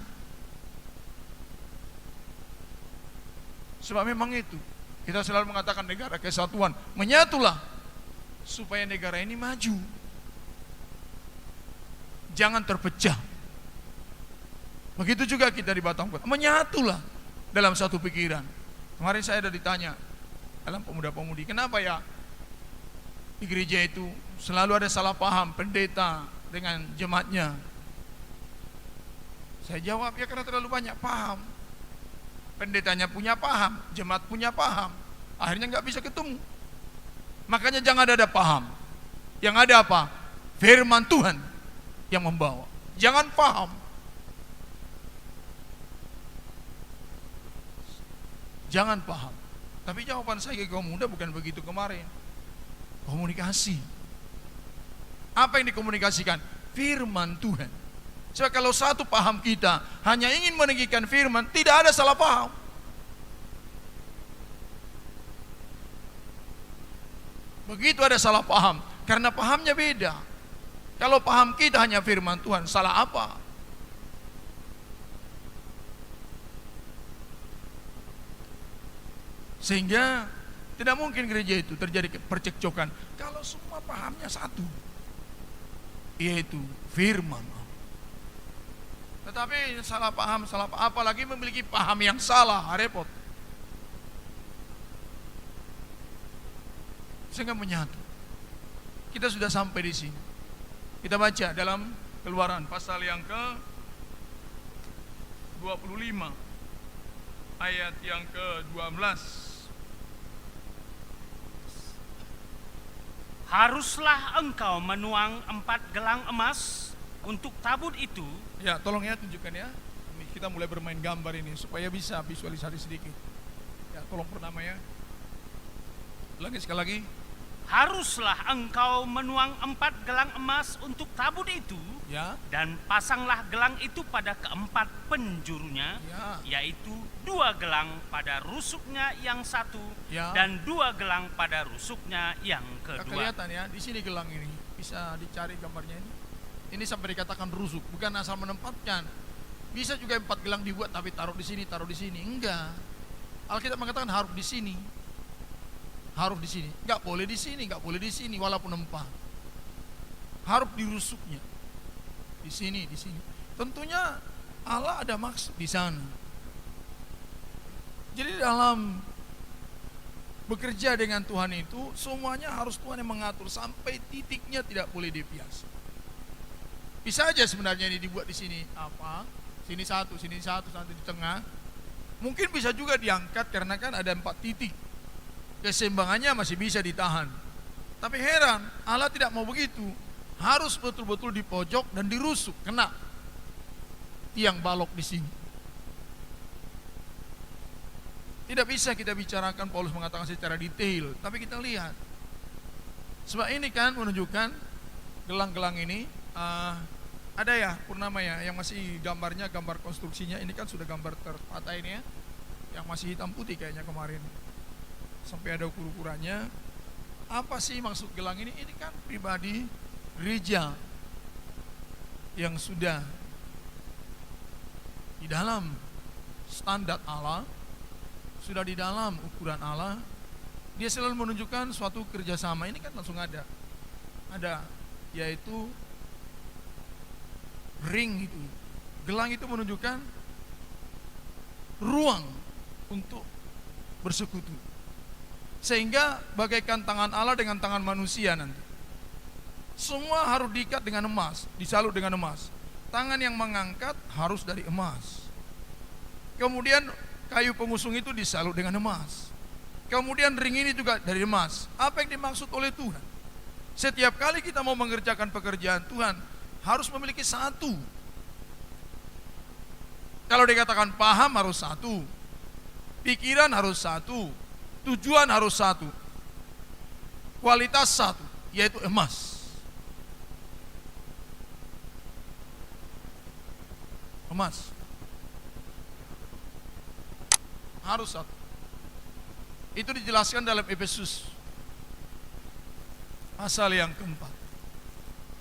Sebab memang itu, kita selalu mengatakan negara kesatuan, menyatulah, supaya negara ini maju. Jangan terpecah. Begitu juga kita di Batam Kota, menyatulah dalam satu pikiran. Kemarin saya ada ditanya dalam pemuda-pemudi, kenapa ya Di gereja itu selalu ada salah paham pendeta dengan jemaatnya. Saya jawab, ya karena terlalu banyak paham. Pendetanya punya paham, jemaat punya paham, akhirnya nggak bisa ketemu. Makanya jangan ada paham. Yang ada apa? Firman Tuhan yang membawa. Jangan paham. Jangan paham. Tapi jawaban saya ke kaum muda bukan begitu kemarin. Komunikasi. Apa yang dikomunikasikan? Firman Tuhan. Sebab kalau satu paham kita hanya ingin meninggikan firman, tidak ada salah paham. Begitu ada salah paham, karena pahamnya beda. Kalau paham kita hanya firman Tuhan, salah apa? Sehingga tidak mungkin gereja itu terjadi percekcokan kalau semua pahamnya satu, yaitu firman. Tetapi salah paham, apalagi memiliki paham yang salah, repot. Sehingga menyatu. Kita sudah sampai di sini. Kita baca dalam Keluaran pasal yang ke-25 ayat yang ke-12. Haruslah engkau menuang 4 gelang emas untuk tabut itu. Ya, tolong ya tunjukkan ya. Kita mulai bermain gambar ini supaya bisa visualisasi sedikit. Ya, tolong pertama ya. Sekali lagi. Haruslah engkau menuang 4 gelang emas untuk tabut itu. Ya. Dan pasanglah gelang itu pada keempat penjurunya, Ya. yaitu 2 gelang pada rusuknya yang satu, Ya. dan 2 gelang pada rusuknya yang kedua. Kelihatan ya, di sini gelang ini. Bisa dicari gambarnya ini. Ini sampai dikatakan rusuk, bukan asal menempatkan. Bisa juga 4 gelang dibuat tapi taruh di sini, Enggak. Alkitab mengatakan harus di sini. Harus di sini. Enggak boleh di sini, walaupun 4. Harus di rusuknya. Di sini. Tentunya Allah ada maksud di sana. Jadi dalam bekerja dengan Tuhan itu semuanya harus Tuhan yang mengatur sampai titiknya tidak boleh deviasi. Bisa aja sebenarnya ini dibuat di sini apa? Sini satu di tengah. Mungkin bisa juga diangkat karena kan ada 4 titik. Keseimbangannya masih bisa ditahan. Tapi heran, Allah tidak mau begitu. Harus betul-betul di pojok dan dirusuk, kena tiang balok di sini. Tidak bisa kita bicarakan, Paulus mengatakan secara detail, tapi kita lihat. Sebab ini kan menunjukkan gelang-gelang ini ada ya Purnama ya, yang masih gambarnya, gambar konstruksinya. Ini kan sudah gambar tertata ini ya, yang masih hitam putih kayaknya kemarin, sampai ada ukur-ukurannya. Apa sih maksud gelang ini? Ini kan pribadi gereja yang sudah di dalam standar Allah, sudah di dalam ukuran Allah. Dia selalu menunjukkan suatu kerjasama. Ini kan langsung ada yaitu ring itu. Gelang itu menunjukkan ruang untuk bersekutu. Sehingga bagaikan tangan Allah dengan tangan manusia nanti. Semua harus diikat dengan emas, disalut dengan emas. Tangan yang mengangkat harus dari emas. Kemudian kayu pengusung itu disalut dengan emas. Kemudian ring ini juga dari emas. Apa yang dimaksud oleh Tuhan? Setiap kali kita mau mengerjakan pekerjaan Tuhan, harus memiliki satu. Kalau dikatakan paham harus satu, pikiran harus satu, tujuan harus satu, kualitas satu, yaitu emas. Emas harus satu. Itu dijelaskan dalam Efesus pasal yang keempat.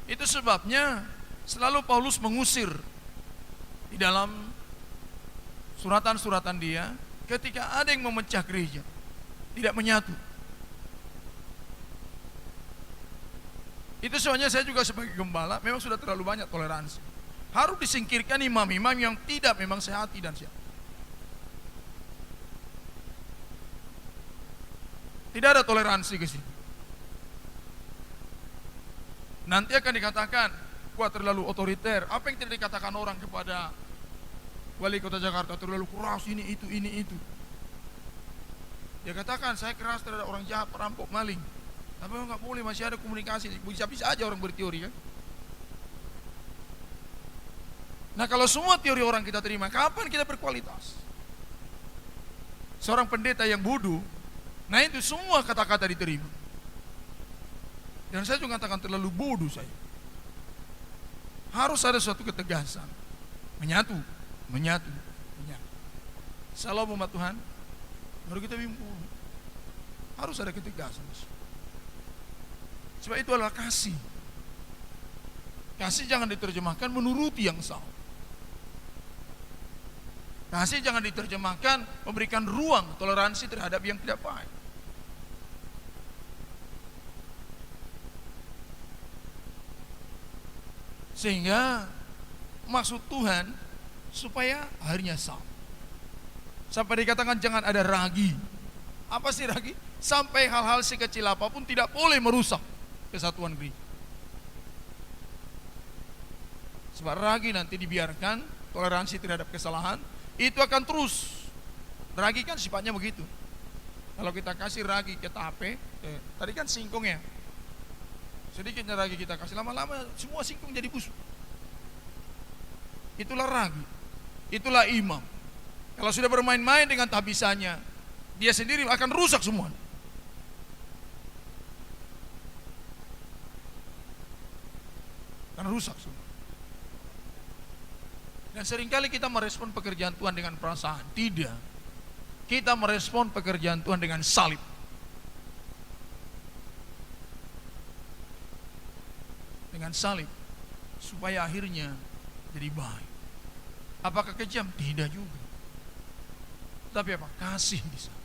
Itu sebabnya selalu Paulus mengusir di dalam suratan-suratan dia ketika ada yang memecah gereja, tidak menyatu. Itu soalnya saya juga sebagai gembala memang sudah terlalu banyak toleransi. Harus disingkirkan imam-imam yang tidak memang sehati dan siap. Tidak ada toleransi ke sini. Nanti akan dikatakan, wah terlalu otoriter. Apa yang tidak dikatakan orang kepada wali kota Jakarta? Terlalu keras, ini itu. Dia katakan, saya keras terhadap orang jahat, perampok, maling. Tapi nggak boleh, masih ada komunikasi. Bisa-bisa aja orang berteori kan. Nah kalau semua teori orang kita terima, kapan kita berkualitas? Seorang pendeta yang bodoh, nah itu semua kata-kata diterima. Dan saya juga katakan terlalu bodoh saya. Harus ada suatu ketegasan. Menyatu. Salam umat Tuhan, baru kita bimbing. Harus ada ketegasan. Sebab itu adalah kasih. Kasih jangan diterjemahkan menuruti yang salah. Kasih jangan diterjemahkan memberikan ruang toleransi terhadap yang tidak baik. Sehingga maksud Tuhan supaya akhirnya sama. Sampai dikatakan jangan ada ragi. Apa sih ragi? Sampai hal-hal sekecil apapun tidak boleh merusak kesatuan gereja. Sebab ragi nanti dibiarkan, toleransi terhadap kesalahan, itu akan terus. Ragi kan sifatnya begitu. Kalau kita kasih ragi ke tape, tadi kan singkong ya. Sedikitnya ragi kita kasih, lama-lama semua singkong jadi busuk. Itulah ragi. Itulah imam. Kalau sudah bermain-main dengan tabisannya, dia sendiri akan rusak semua. Akan rusak semua. Dan seringkali kita merespon pekerjaan Tuhan dengan perasaan. Tidak. Kita merespon pekerjaan Tuhan dengan salib. Dengan salib. Supaya akhirnya jadi baik. Apakah kejam? Tidak juga. Tapi apa? Kasih di sana.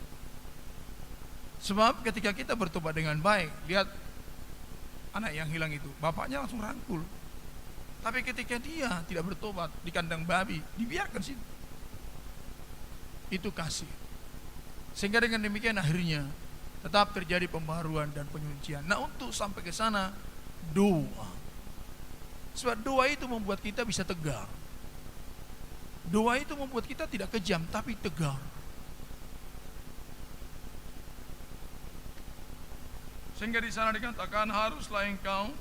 Sebab ketika kita bertobat dengan baik, lihat anak yang hilang itu, bapaknya langsung rangkul. Tapi ketika dia tidak bertobat di kandang babi, dibiarkan situ. Itu kasih. Sehingga dengan demikian akhirnya tetap terjadi pembaruan dan penyucian. Nah, untuk sampai ke sana doa. Sebab doa itu membuat kita bisa tegar. Doa itu membuat kita tidak kejam tapi tegar. Sehingga di sana dikatakan haruslah engkau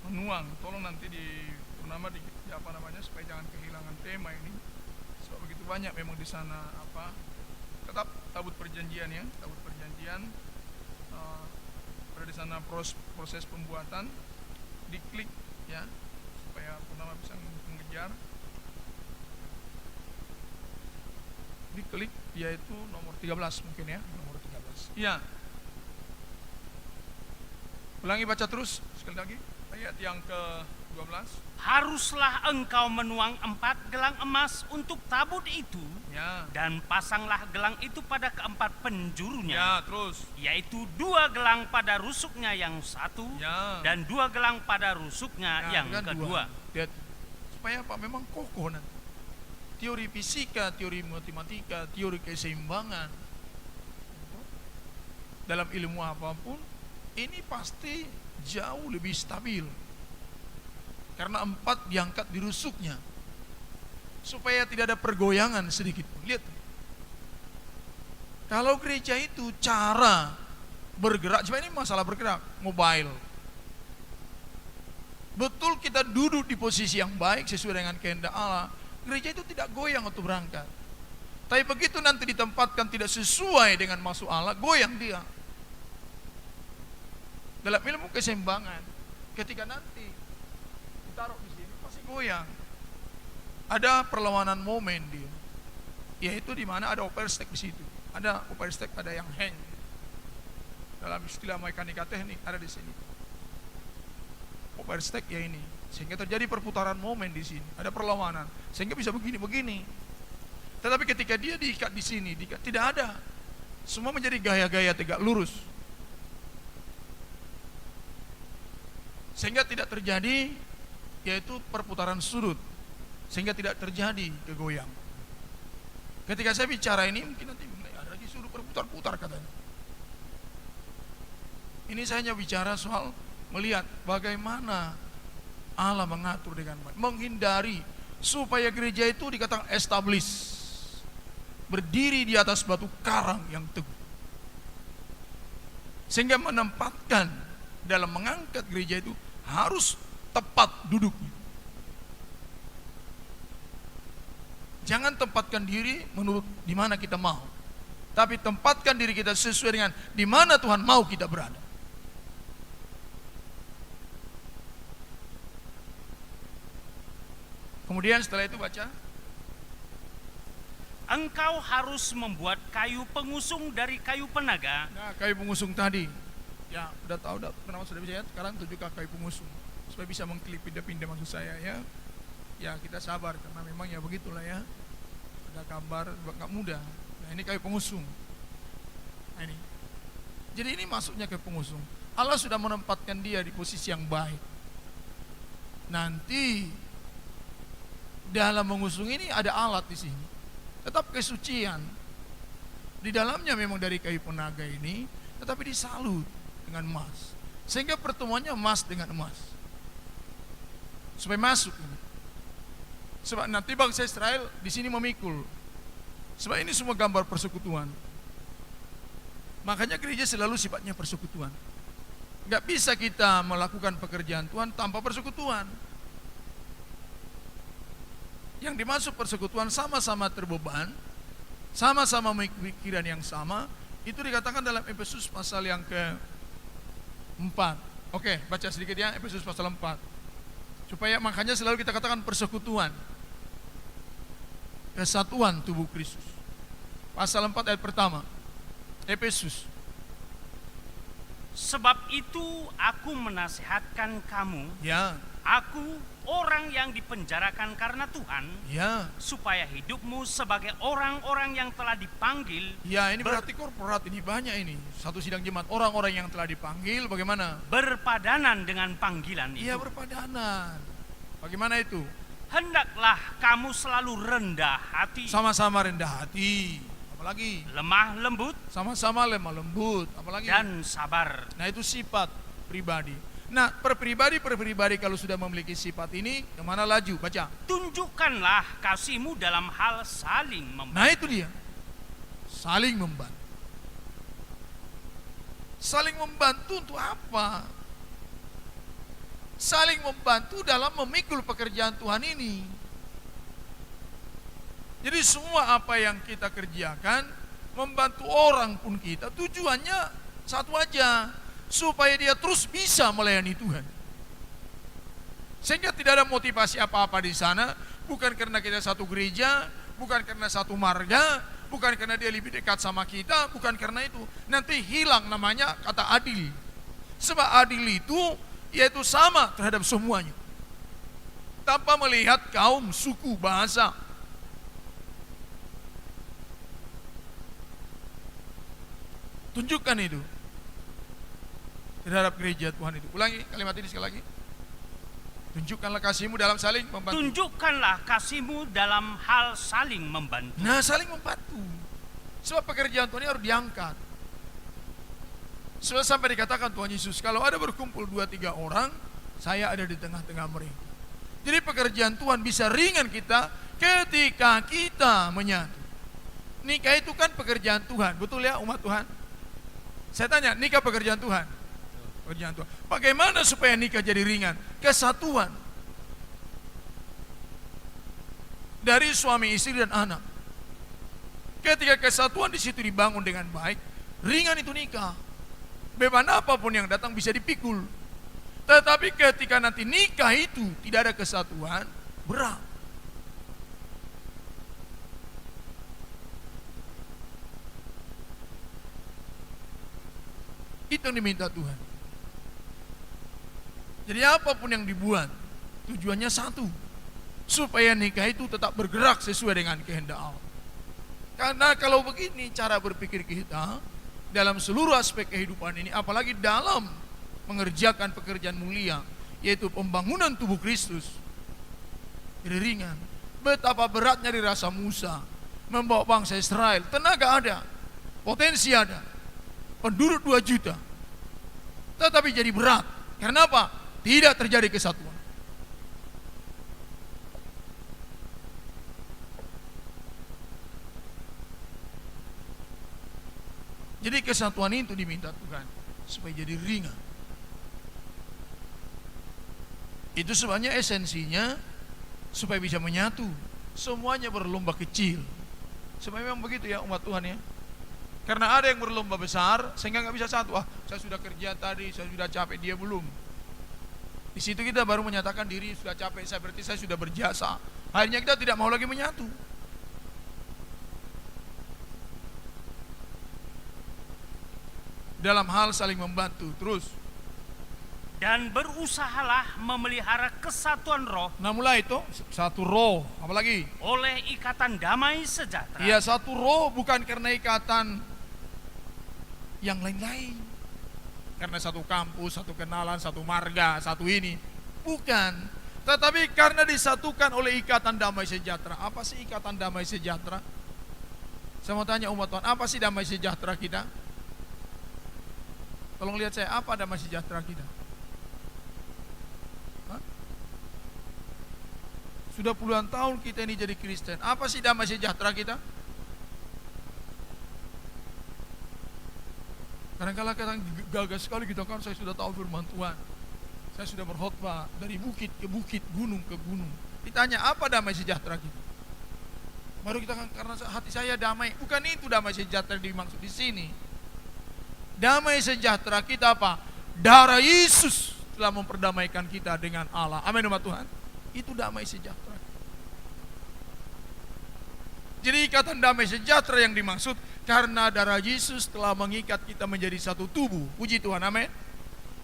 menuang. Tolong nanti di apa namanya supaya jangan kehilangan tema ini. Sebab begitu banyak memang di sana tetap tabut perjanjian ya, tabut perjanjian. Ada di sana proses pembuatan, diklik ya supaya Purnama bisa mengejar. Diklik yaitu nomor 13 mungkin ya, nomor 13. Iya. Ulangi baca terus sekali lagi ayat yang ke-12. Haruslah engkau menuang 4 gelang emas untuk tabut itu, Ya. dan pasanglah gelang itu pada keempat penjurunya. Ya, terus. Yaitu 2 gelang pada rusuknya yang satu, Ya. dan 2 gelang pada rusuknya yang kan kedua. Lihat, supaya apa? Memang kokoh nanti. Teori fisika, teori matematika, teori keseimbangan. Dalam ilmu apapun, ini pasti jauh lebih stabil. Karena 4 diangkat di rusuknya. Supaya tidak ada pergoyangan sedikit pun. Lihat. Kalau gereja itu cara bergerak, coba ini masalah bergerak, mobile. Betul kita duduk di posisi yang baik sesuai dengan kehendak Allah, gereja itu tidak goyang untuk berangkat. Tapi begitu nanti ditempatkan tidak sesuai dengan maksud Allah, goyang dia. Dalam ilmu keseimbangan, ketika nanti ditaruh di sini pasti goyang. Ada perlawanan momen dia, yaitu di mana ada overstack di situ. Ada overstack, ada yang hang. Dalam istilah mekanika teknik ada di sini. Overstack ya ini, sehingga terjadi perputaran momen di sini. Ada perlawanan, sehingga bisa begini. Tetapi ketika dia diikat di sini, tidak ada. Semua menjadi gaya-gaya tegak lurus. Sehingga tidak terjadi yaitu perputaran sudut, sehingga tidak terjadi kegoyang. Ketika saya bicara ini mungkin nanti ada lagi sudut berputar-putar katanya. Ini saya hanya bicara soal melihat bagaimana Allah mengatur dengan baik, menghindari supaya gereja itu dikatakan established, berdiri di atas batu karang yang teguh, sehingga menempatkan dalam mengangkat gereja itu harus tepat duduknya. Jangan tempatkan diri menurut di mana kita mau, tapi tempatkan diri kita sesuai dengan di mana Tuhan mau kita berada. Kemudian setelah itu baca, engkau harus membuat kayu pengusung dari kayu penaga. nah kayu pengusung tadi, ya udah tahu, kenapa sudah bisa ya. Sekarang tunjukkan kayu pengusung supaya bisa mengklip pindah-pindah maksud saya ya. Ya kita sabar karena memang ya begitulah ya. Ada gambar nggak mudah. Nah ini kayu pengusung. Nah ini. Jadi ini masuknya kayu pengusung. Allah sudah menempatkan dia di posisi yang baik. Nanti dalam mengusung ini ada alat di sini. Tetap kesucian. Di dalamnya memang dari kayu penaga ini, tetapi disalut dengan emas. Sehingga pertemuannya emas dengan emas. Supaya masuk ini. Sebab nanti bangsa Israel di sini memikul. Sebab ini semua gambar persekutuan. Makanya gereja selalu sifatnya persekutuan. Gak bisa kita melakukan pekerjaan Tuhan tanpa persekutuan. Yang dimaksud persekutuan sama-sama terbeban, sama-sama pemikiran yang sama, itu dikatakan dalam Efesus pasal yang ke-4. Oke, baca sedikit ya, Efesus pasal 4. Supaya makanya selalu kita katakan persekutuan. Kesatuan tubuh Kristus. Pasal 4 ayat pertama. Efesus. Sebab itu aku menasihatkan kamu, Ya, aku orang yang dipenjarakan karena Tuhan, ya. supaya hidupmu sebagai orang-orang yang telah dipanggil. Ya, ini berarti korporat, ini banyak ini. Satu sidang jemaat, orang-orang yang telah dipanggil bagaimana? Berpadanan dengan panggilan itu. Iya, berpadanan. Bagaimana itu? Hendaklah kamu selalu rendah hati, Sama-sama rendah hati. Apalagi? lemah lembut, Sama-sama lemah lembut. Apalagi? dan sabar. Nah, itu sifat pribadi. Nah, per pribadi kalau sudah memiliki sifat ini, kemana laju? Baca. Tunjukkanlah kasihmu dalam hal saling membantu. Nah, itu dia. Saling membantu. Saling membantu untuk apa? Saling membantu dalam memikul pekerjaan Tuhan ini. Jadi semua apa yang kita kerjakan, membantu orang pun kita, tujuannya satu aja, supaya dia terus bisa melayani Tuhan. Sehingga tidak ada motivasi apa-apa di sana, bukan karena kita satu gereja, bukan karena satu marga, bukan karena dia lebih dekat sama kita, bukan karena itu. Nanti hilang namanya kata adil. Sebab adil itu yaitu sama terhadap semuanya, tanpa melihat kaum, suku, bahasa. Tunjukkan itu terhadap gereja Tuhan itu. Ulangi kalimat ini sekali lagi. Tunjukkanlah kasihmu dalam saling membantu. Tunjukkanlah kasihmu dalam hal saling membantu. Nah, saling membantu. Sebab pekerjaan Tuhan ini harus diangkat. Sudah sampai dikatakan Tuhan Yesus, kalau ada berkumpul 2-3 orang, saya ada di tengah-tengah mereka. Jadi pekerjaan Tuhan bisa ringan kita ketika kita menyatu. Nikah itu kan pekerjaan Tuhan, betul ya umat Tuhan? Saya tanya, nikah pekerjaan Tuhan? Pekerjaan Tuhan. Bagaimana supaya nikah jadi ringan? Kesatuan dari suami, istri, dan anak. Ketika kesatuan di situ dibangun dengan baik, ringan itu nikah. Beban apapun yang datang bisa dipikul. Tetapi ketika nanti nikah itu tidak ada kesatuan, berat. Itu yang diminta Tuhan. Jadi apapun yang dibuat, tujuannya satu, supaya nikah itu tetap bergerak sesuai dengan kehendak Allah. Karena kalau begini cara berpikir kita dalam seluruh aspek kehidupan ini, apalagi dalam mengerjakan pekerjaan mulia, yaitu pembangunan tubuh Kristus, jadi ringan. Betapa beratnya dirasa Musa membawa bangsa Israel. Tenaga ada, potensi ada, penduduk 2 juta, tetapi jadi berat. Karena apa? Tidak terjadi kesatuan. Jadi kesatuan itu diminta Tuhan supaya jadi ringan. Itu sebabnya esensinya supaya bisa menyatu. Semuanya berlomba kecil. Supaya memang begitu ya umat Tuhan ya. Karena ada yang berlomba besar sehingga nggak bisa satu. Saya sudah kerja tadi, saya sudah capek, dia belum. Di situ kita baru menyatakan diri sudah capek, saya berarti saya sudah berjasa. Akhirnya kita tidak mau lagi menyatu. Dalam hal saling membantu terus. Dan berusahalah memelihara kesatuan roh. Nah mulai itu satu roh, apalagi? Oleh ikatan damai sejahtera. Iya, satu roh, bukan karena ikatan yang lain-lain. Karena satu kampus, satu kenalan, satu marga, satu ini. Bukan. Tetapi karena disatukan oleh ikatan damai sejahtera. Apa sih ikatan damai sejahtera? Saya mau tanya umat Tuhan, apa sih damai sejahtera kita? Tolong lihat saya, apa damai sejahtera kita? Hah? Sudah puluhan tahun kita ini jadi Kristen. Apa sih damai sejahtera kita? Kadang-kadang kita gagah sekali kita kan, saya sudah tahu firman Tuhan. Saya sudah berkhotbah dari bukit ke bukit, gunung ke gunung. Ditanya apa damai sejahtera kita? Baru kita kan, karena hati saya damai. Bukan itu damai sejahtera yang dimaksud di sini. Damai sejahtera kita apa? Darah Yesus telah memperdamaikan kita dengan Allah. Amin umat Tuhan. Itu damai sejahtera. Jadi ikatan damai sejahtera yang dimaksud karena darah Yesus telah mengikat kita menjadi satu tubuh. Puji Tuhan, amin.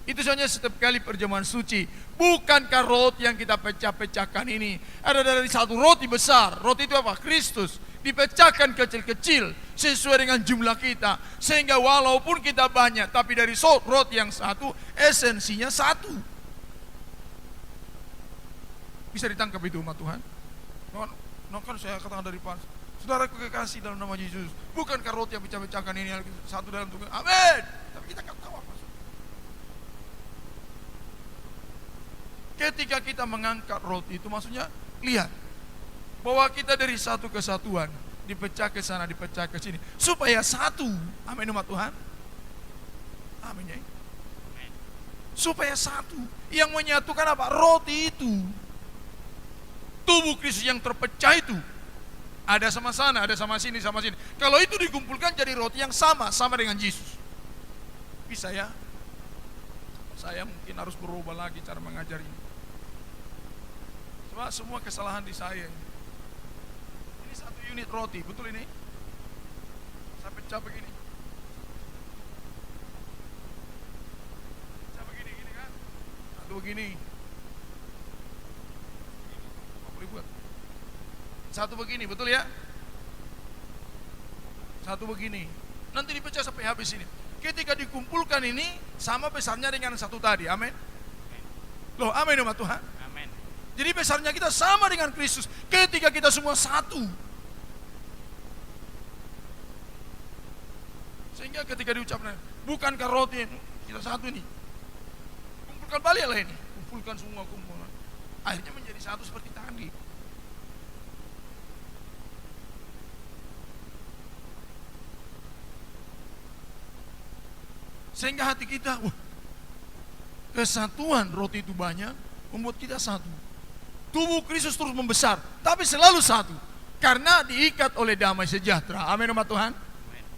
Itu soalnya setiap kali perjamuan suci. Bukankah roti yang kita pecah-pecahkan ini ada dari satu roti besar? Roti itu apa? Kristus. Dipecahkan kecil-kecil sesuai dengan jumlah kita, sehingga walaupun kita banyak tapi dari roti yang satu, esensinya satu. Bisa ditangkap itu umat Tuhan? Kan saya katakan dari pas, saudaraku kekasih dalam nama Yesus, bukankah roti yang pecah-pecahkan ini satu dalam tubuh? Amin. Tapi kita nggak tahu apa. Ketika kita mengangkat roti itu, maksudnya lihat bahwa kita dari satu kesatuan, dipecah ke sana, dipecah ke sini, supaya satu. Amin umat Tuhan. Amin ya. Supaya satu. Yang menyatukan apa? Roti itu. Tubuh Kristus yang terpecah itu. Ada sama sana, ada sama sini, sama sini. Kalau itu dikumpulkan jadi roti yang sama dengan Yesus. Bisa ya? Saya mungkin harus berubah lagi cara mengajar ini. Sebab semua kesalahan di saya. Ini satu unit roti, betul ini? Saya pecah begini. Pecah begini, gini kan? Satu begini. Apa boleh buat? Satu begini, betul ya? Satu begini. Nanti dipecah sampai habis ini. Ketika dikumpulkan ini sama besarnya dengan satu tadi, amin. Loh, amin umat Tuhan. Amin. Jadi besarnya kita sama dengan Kristus ketika kita semua satu. Sehingga ketika diucapkan, bukankah roti kita satu ini? Kumpulkan baliklah ini, kumpulkan semua kumpulan. Akhirnya menjadi satu seperti tadi. Sehingga hati kita, kesatuan roti itu banyak, membuat kita satu. Tubuh Kristus terus membesar, tapi selalu satu. Karena diikat oleh damai sejahtera. Amin umat Tuhan.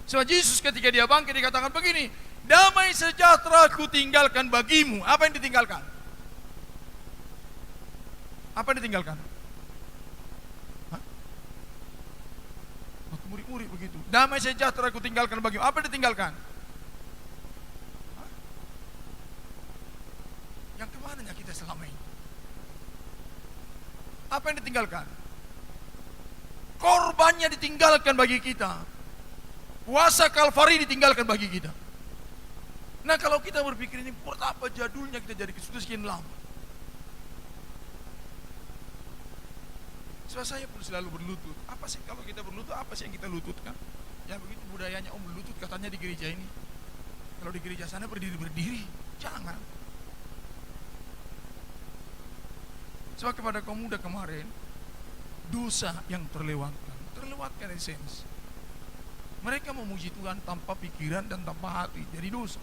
Sebab Yesus ketika dia bangkit dikatakan begini, damai sejahtera ku tinggalkan bagimu. Apa yang ditinggalkan? Apa yang ditinggalkan? Waktu murid-murid begitu. Damai sejahtera ku tinggalkan bagimu. Apa yang ditinggalkan? Yang kemananya kita selama ini? Apa yang ditinggalkan? Korbannya ditinggalkan bagi kita. Puasa Kalvari ditinggalkan bagi kita. Nah kalau kita berpikir ini, buat apa jadulnya kita jadi sudah sekian lama? Sebab saya pun selalu berlutut. Apa sih kalau kita berlutut, apa sih yang kita lututkan? Ya begitu budayanya, berlutut katanya di gereja ini. Kalau di gereja sana berdiri-berdiri, jangan. Sebab kepada kaum muda kemarin, dosa yang terlewatkan esensi. Mereka memuji Tuhan tanpa pikiran dan tanpa hati, jadi dosa.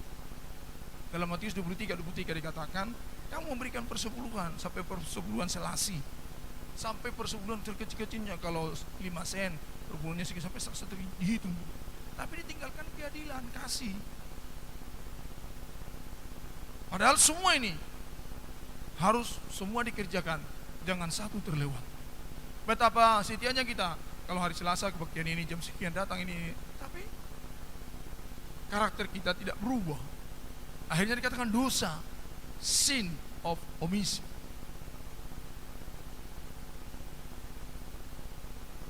Dalam Matius 23 dikatakan, kamu memberikan persepuluhan sampai persepuluhan selasi, sampai persepuluhan terkecil-kecilnya, kalau 5 sen per bulannya sampai 1 dihitung. Tapi ditinggalkan keadilan, kasih. Padahal semua ini harus semua dikerjakan, jangan satu terlewat. Betapa setianya kita, kalau hari Selasa kebaktian ini jam sekian datang ini, tapi karakter kita tidak berubah. Akhirnya dikatakan dosa, sin of omission.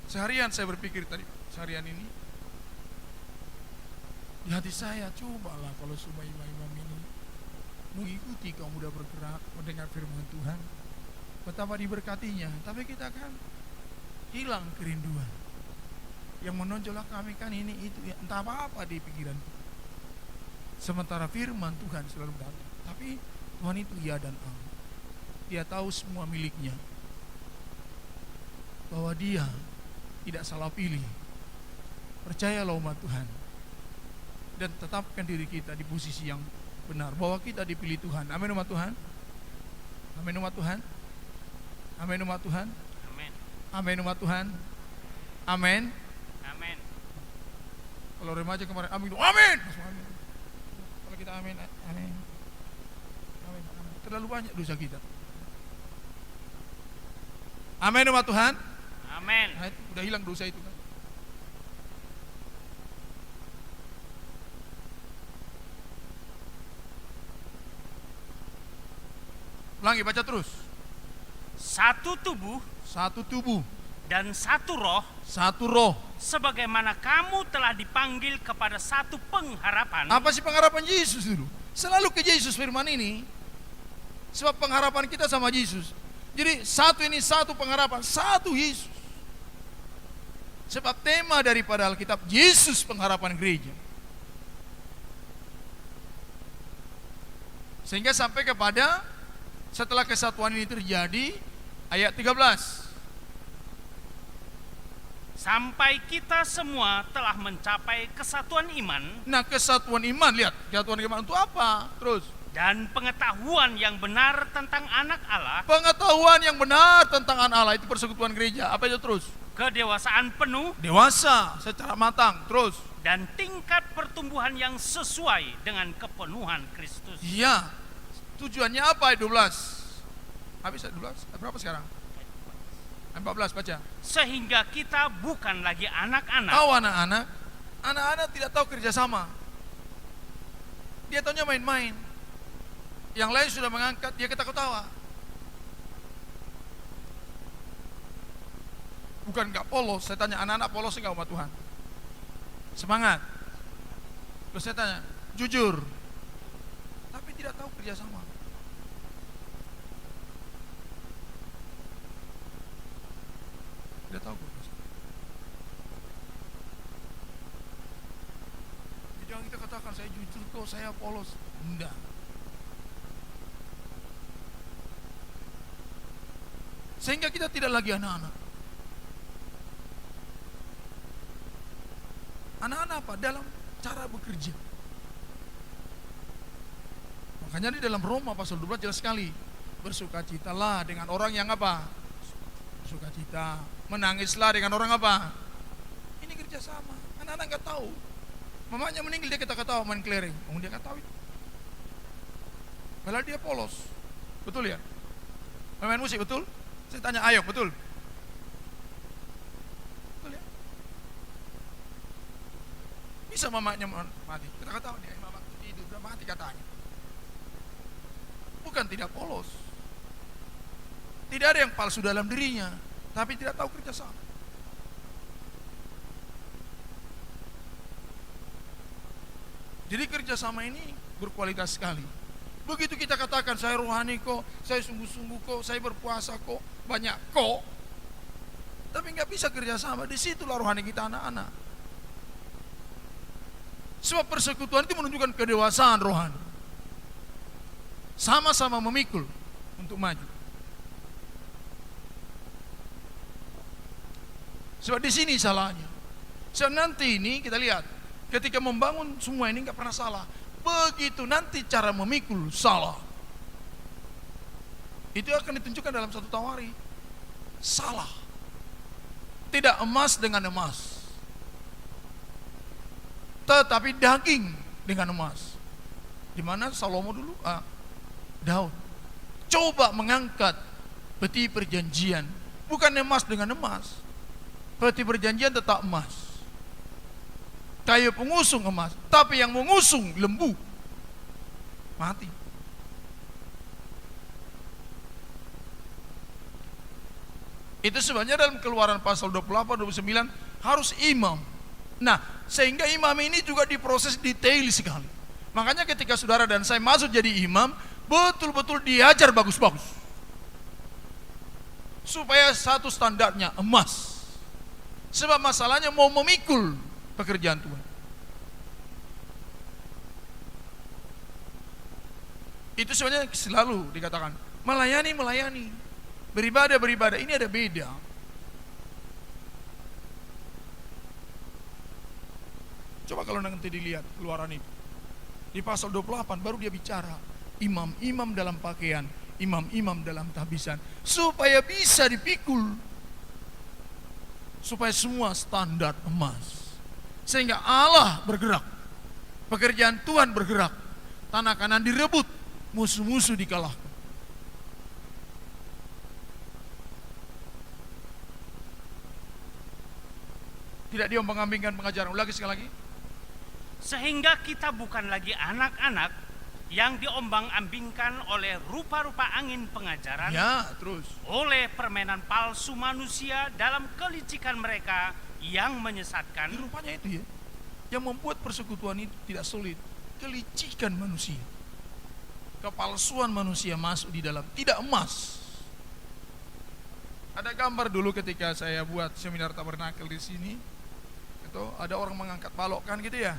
Seharian saya berpikir tadi, seharian ini di hati saya, cobalah kalau semua imam-imam ini mengikuti kaum muda bergerak, mendengar firman Tuhan, betapa diberkatinya. Tapi kita kan hilang kerinduan. Yang menonjol kami kan ini itu, entah apa di pikiran kita. Sementara firman Tuhan selalu datang. Tapi Tuhan itu ya dan amin. Dia tahu semua miliknya, bahwa dia tidak salah pilih. Percayalah umat Tuhan, dan tetapkan diri kita di posisi yang benar, bahwa kita dipilih Tuhan. Amin umat Tuhan. Amin umat Tuhan. Amin umat Tuhan. Amin. Amin umat Tuhan. Amin. Amin. Kalau remaja kemarin amin, amin. Amin. Kalau kita amin, amin. Amin. Terlalu banyak dosa kita. Amin umat Tuhan. Amin. Nah, itu udah hilang dosa itu kan. Ulangi, baca terus. Satu tubuh Satu tubuh, dan satu roh, satu roh. sebagaimana kamu telah dipanggil kepada satu pengharapan. Apa sih pengharapan Yesus dulu? Selalu ke Yesus firman ini. Sebab pengharapan kita sama Yesus. Jadi satu ini satu pengharapan, satu Yesus. Sebab tema daripada Alkitab, Yesus pengharapan gereja. Sehingga sampai kepada setelah kesatuan ini terjadi, ayat 13. Sampai kita semua telah mencapai kesatuan iman Nah, kesatuan iman, lihat, kesatuan iman itu apa? Terus, dan pengetahuan yang benar tentang anak Allah, pengetahuan yang benar tentang anak Allah, itu persekutuan gereja. Apa itu terus? kedewasaan penuh, Dewasa secara matang. Terus, dan tingkat pertumbuhan yang sesuai dengan kepenuhan Kristus. iya. Tujuannya apa? 12. Habis 12? Berapa sekarang? 14, baca. Sehingga kita bukan lagi anak-anak. Tahu anak-anak? Anak-anak tidak tahu kerjasama. Dia tahunya main-main. Yang lain sudah mengangkat, dia ketawa-ketawa. Bukan gak polos. Saya tanya, anak-anak polos enggak umat Tuhan? Semangat. Terus saya tanya, jujur. Tapi tidak tahu kerjasama. Tidak tahu kerjasama. Jangan kita katakan, saya jujur kok, saya polos. Enggak. Sehingga kita tidak lagi anak-anak. Anak-anak apa? Dalam cara bekerja. Makanya di dalam Roma pasal 12 jelas sekali. Bersukacitalah dengan orang yang apa? Bersukacita. Menangislah dengan orang apa? Ini kerjasama. Anak-anak gak tahu. Mamanya meninggal, dia ketawa-ketawa main kelereng. Dia gak tahu itu. Padahal dia polos. Betul ya? Main musik, betul? Saya tanya, ayo, betul? Betul ya? Bisa mamanya mati. Ketawa-ketawa dia, mama tidur, udah mati katanya. Bukan tidak polos. Tidak ada yang palsu dalam dirinya, tapi tidak tahu kerjasama. Jadi kerjasama ini berkualitas sekali. Begitu kita katakan, saya rohani kok, saya sungguh-sungguh kok, saya berpuasa kok, banyak kok, tapi nggak bisa kerjasama. Disitulah rohani kita anak-anak. Sebab persekutuan itu menunjukkan kedewasaan rohani. Sama-sama memikul untuk maju. Sebab di sini salahnya. Sebab nanti ini kita lihat, ketika membangun semua ini nggak pernah salah. Begitu nanti cara memikul salah. Itu akan ditunjukkan dalam satu tawari. Salah. Tidak emas dengan emas, tetapi daging dengan emas. Di mana Salomo dulu? Daud. Coba mengangkat peti perjanjian, bukan emas dengan emas. Peti perjanjian tetap emas. Kayu pengusung emas, tapi yang mengusung lembu mati. Itu sebabnya dalam Keluaran pasal 28, 29 harus imam. Nah, sehingga imam ini juga diproses detail sekali. Makanya ketika saudara dan saya masuk jadi imam, betul-betul diajar bagus-bagus. Supaya satu standarnya emas. Sebab masalahnya mau memikul pekerjaan Tuhan. Itu sebenarnya selalu dikatakan melayani, beribadah. Ini ada beda. Coba kalau nanti dilihat Keluaran itu, di pasal 28 baru dia bicara imam-imam dalam pakaian, imam-imam dalam tabisan, supaya bisa dipikul, supaya semua standar emas, sehingga Allah bergerak, pekerjaan Tuhan bergerak, tanah kanan direbut, musuh-musuh dikalahkan. Tidak diombang-ambingkan pengajaran. Ulangi sekali lagi. Sehingga kita bukan lagi anak-anak yang diombang-ambingkan oleh rupa-rupa angin pengajaran, Ya, terus. oleh permainan palsu manusia dalam kelicikan mereka yang Ini menyesatkan. rupanya itu ya, yang membuat persekutuan itu tidak sulit. Kelicikan manusia, kepalsuan manusia masuk di dalam, tidak emas. Ada gambar dulu ketika saya buat seminar tabernakel di sini, itu ada orang mengangkat balok kan gitu ya.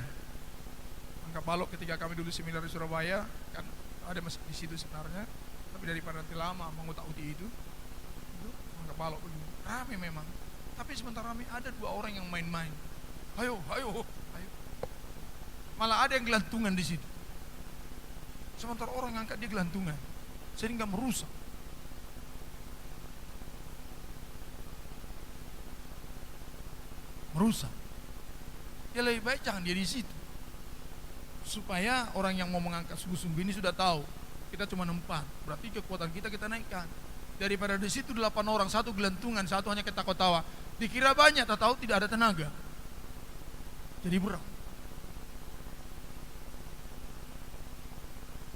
Angkat balok ketika kami dulu seminar di Surabaya, kan ada masjid di situ sebenarnya, tapi daripada nanti lama mengutak-utik itu angkat balok dulu. Rame memang. Tapi sementara rame ada dua orang yang main-main. Ayo. Malah ada yang gelantungan di situ. Sementara orang angkat dia gelantungan, sehingga merusak. Ya lebih baik jangan dia di situ. Supaya orang yang mau mengangkat sungguh-sungguh ini sudah tahu kita cuma 4, berarti kekuatan kita naikkan. Daripada di situ 8 orang, satu gelantungan, satu hanya ketawa-tawa, dikira banyak, tak tahu tidak ada tenaga. Jadi berat.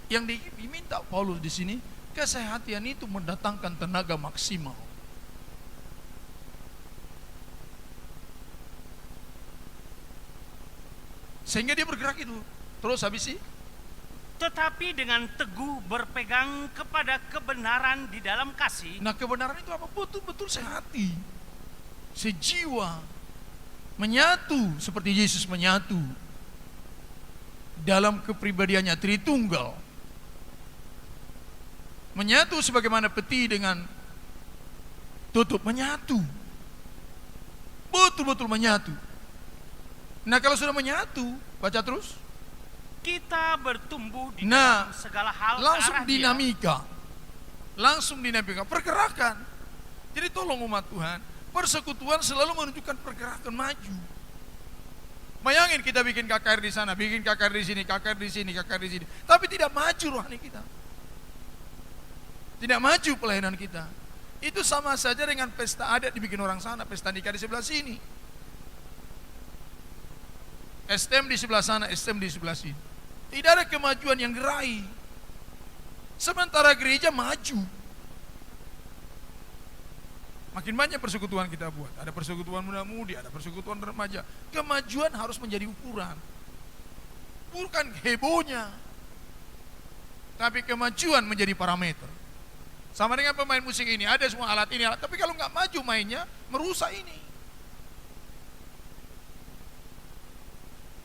Yang diminta Paulus di sini, kesehatan itu mendatangkan tenaga maksimal. Sehingga dia bergerak itu. Terus habis sih, Tetapi dengan teguh berpegang kepada kebenaran di dalam kasih, nah kebenaran itu apa? Betul-betul sehati, sejiwa, menyatu seperti Yesus menyatu dalam kepribadiannya Tritunggal. Menyatu sebagaimana peti dengan tutup, menyatu. Betul-betul menyatu. Nah kalau sudah menyatu, baca terus. kita bertumbuh di Nah, dalam segala hal langsung ke arah Dia. dinamika, pergerakan. Jadi tolong umat Tuhan, persekutuan selalu menunjukkan pergerakan maju. Bayangin kita bikin KKR di sana, bikin KKR di sini, KKR di sini, KKR di sini, tapi tidak maju rohani kita, tidak maju pelayanan kita. Itu sama saja dengan pesta adat dibikin orang sana, pesta nikah di sebelah sini, STM di sebelah sana, STM di sebelah sini. Tidak ada kemajuan yang gerai. Sementara gereja maju. Makin banyak persekutuan kita buat. Ada persekutuan muda-mudi, ada persekutuan remaja. Kemajuan harus menjadi ukuran. Bukan hebohnya, tapi kemajuan menjadi parameter. Sama dengan pemain musik ini, ada semua alat ini, alat. Tapi kalau nggak maju mainnya, merusak ini.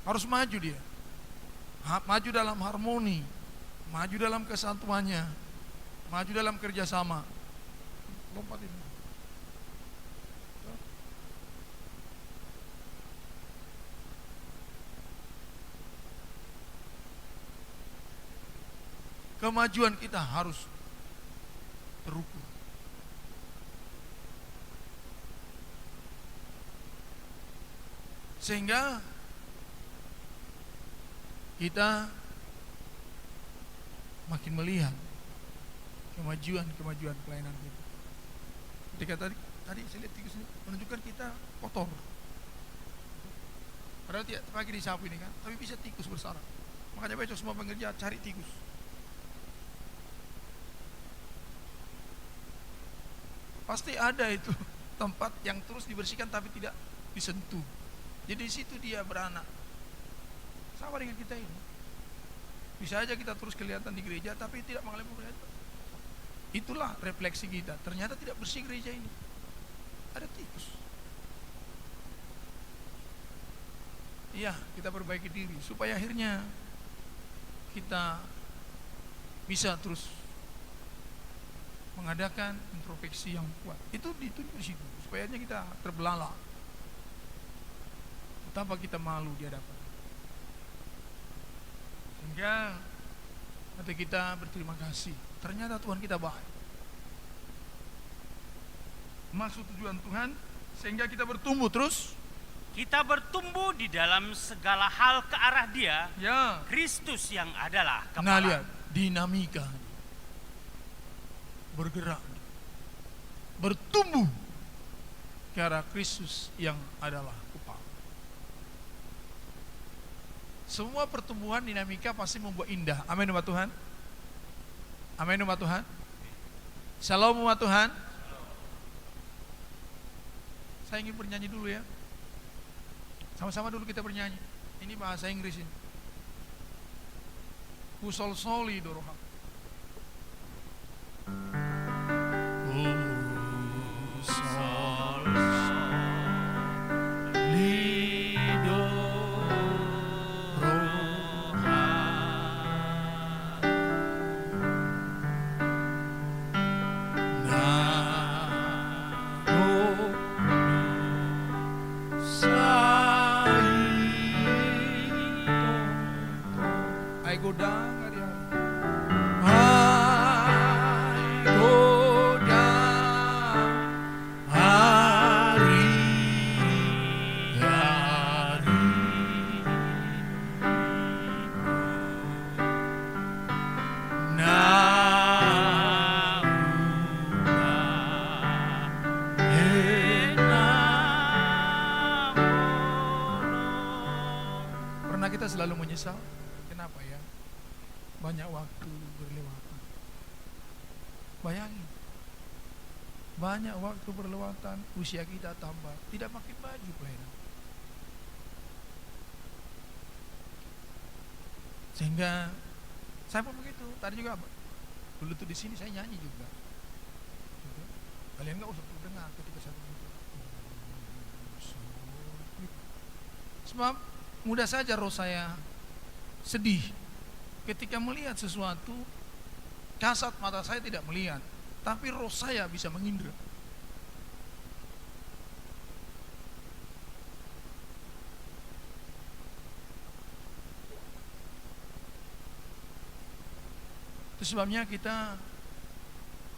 Harus maju dia. Maju dalam harmoni, maju dalam kesatuannya, maju dalam kerjasama. Lompat ini. kemajuan kita harus terukur. Sehingga kita makin melihat kemajuan pelayanan kita. Ketika tadi saya lihat tikus ini menunjukkan kita kotor. Padahal tidak pakai disapu ini kan, tapi bisa tikus bersarang. Makanya besok semua pengerja cari tikus. Pasti ada itu tempat yang terus dibersihkan tapi tidak disentuh. Jadi di situ dia beranak. Sama dengan kita ini. Bisa aja kita terus kelihatan di gereja tapi tidak mengalami perubahan. Itulah refleksi kita. Ternyata tidak bersih gereja ini. Ada tikus. Iya, kita perbaiki diri supaya akhirnya kita bisa terus mengadakan introspeksi yang kuat. Itu di situ supaya kita terbelalak tanpa kita malu di hadapan. Sehingga nanti kita berterima kasih. Ternyata Tuhan kita baik. Maksud tujuan Tuhan sehingga kita bertumbuh terus. Kita bertumbuh di dalam segala hal ke arah Dia, Ya. Kristus yang adalah Nah kepala. lihat dinamika bergerak, bertumbuh ke arah Kristus yang adalah kepala. Semua pertumbuhan dinamika pasti membuat indah. Amin umat Tuhan. Amin umat Tuhan. Shalom umat Tuhan. Saya ingin bernyanyi dulu ya. Sama-sama dulu kita bernyanyi. Ini bahasa Inggris ini. Kusol soli doroha. Kusol soli doroha. I go down, Pernah kita selalu menyesal? Kenapa ya? Banyak waktu berlewatan. Bayangin, banyak waktu berlewatan, usia kita tambah, tidak makin maju pelayanan. Sehingga saya pun begitu. Tadi juga dulu tuh di sini saya nyanyi juga. Kalian nggak usah dengar ketika saya begitu. Sebab mudah saja roh saya sedih ketika melihat sesuatu. Kasat mata saya tidak melihat, tapi roh saya bisa mengindra. Itu sebabnya kita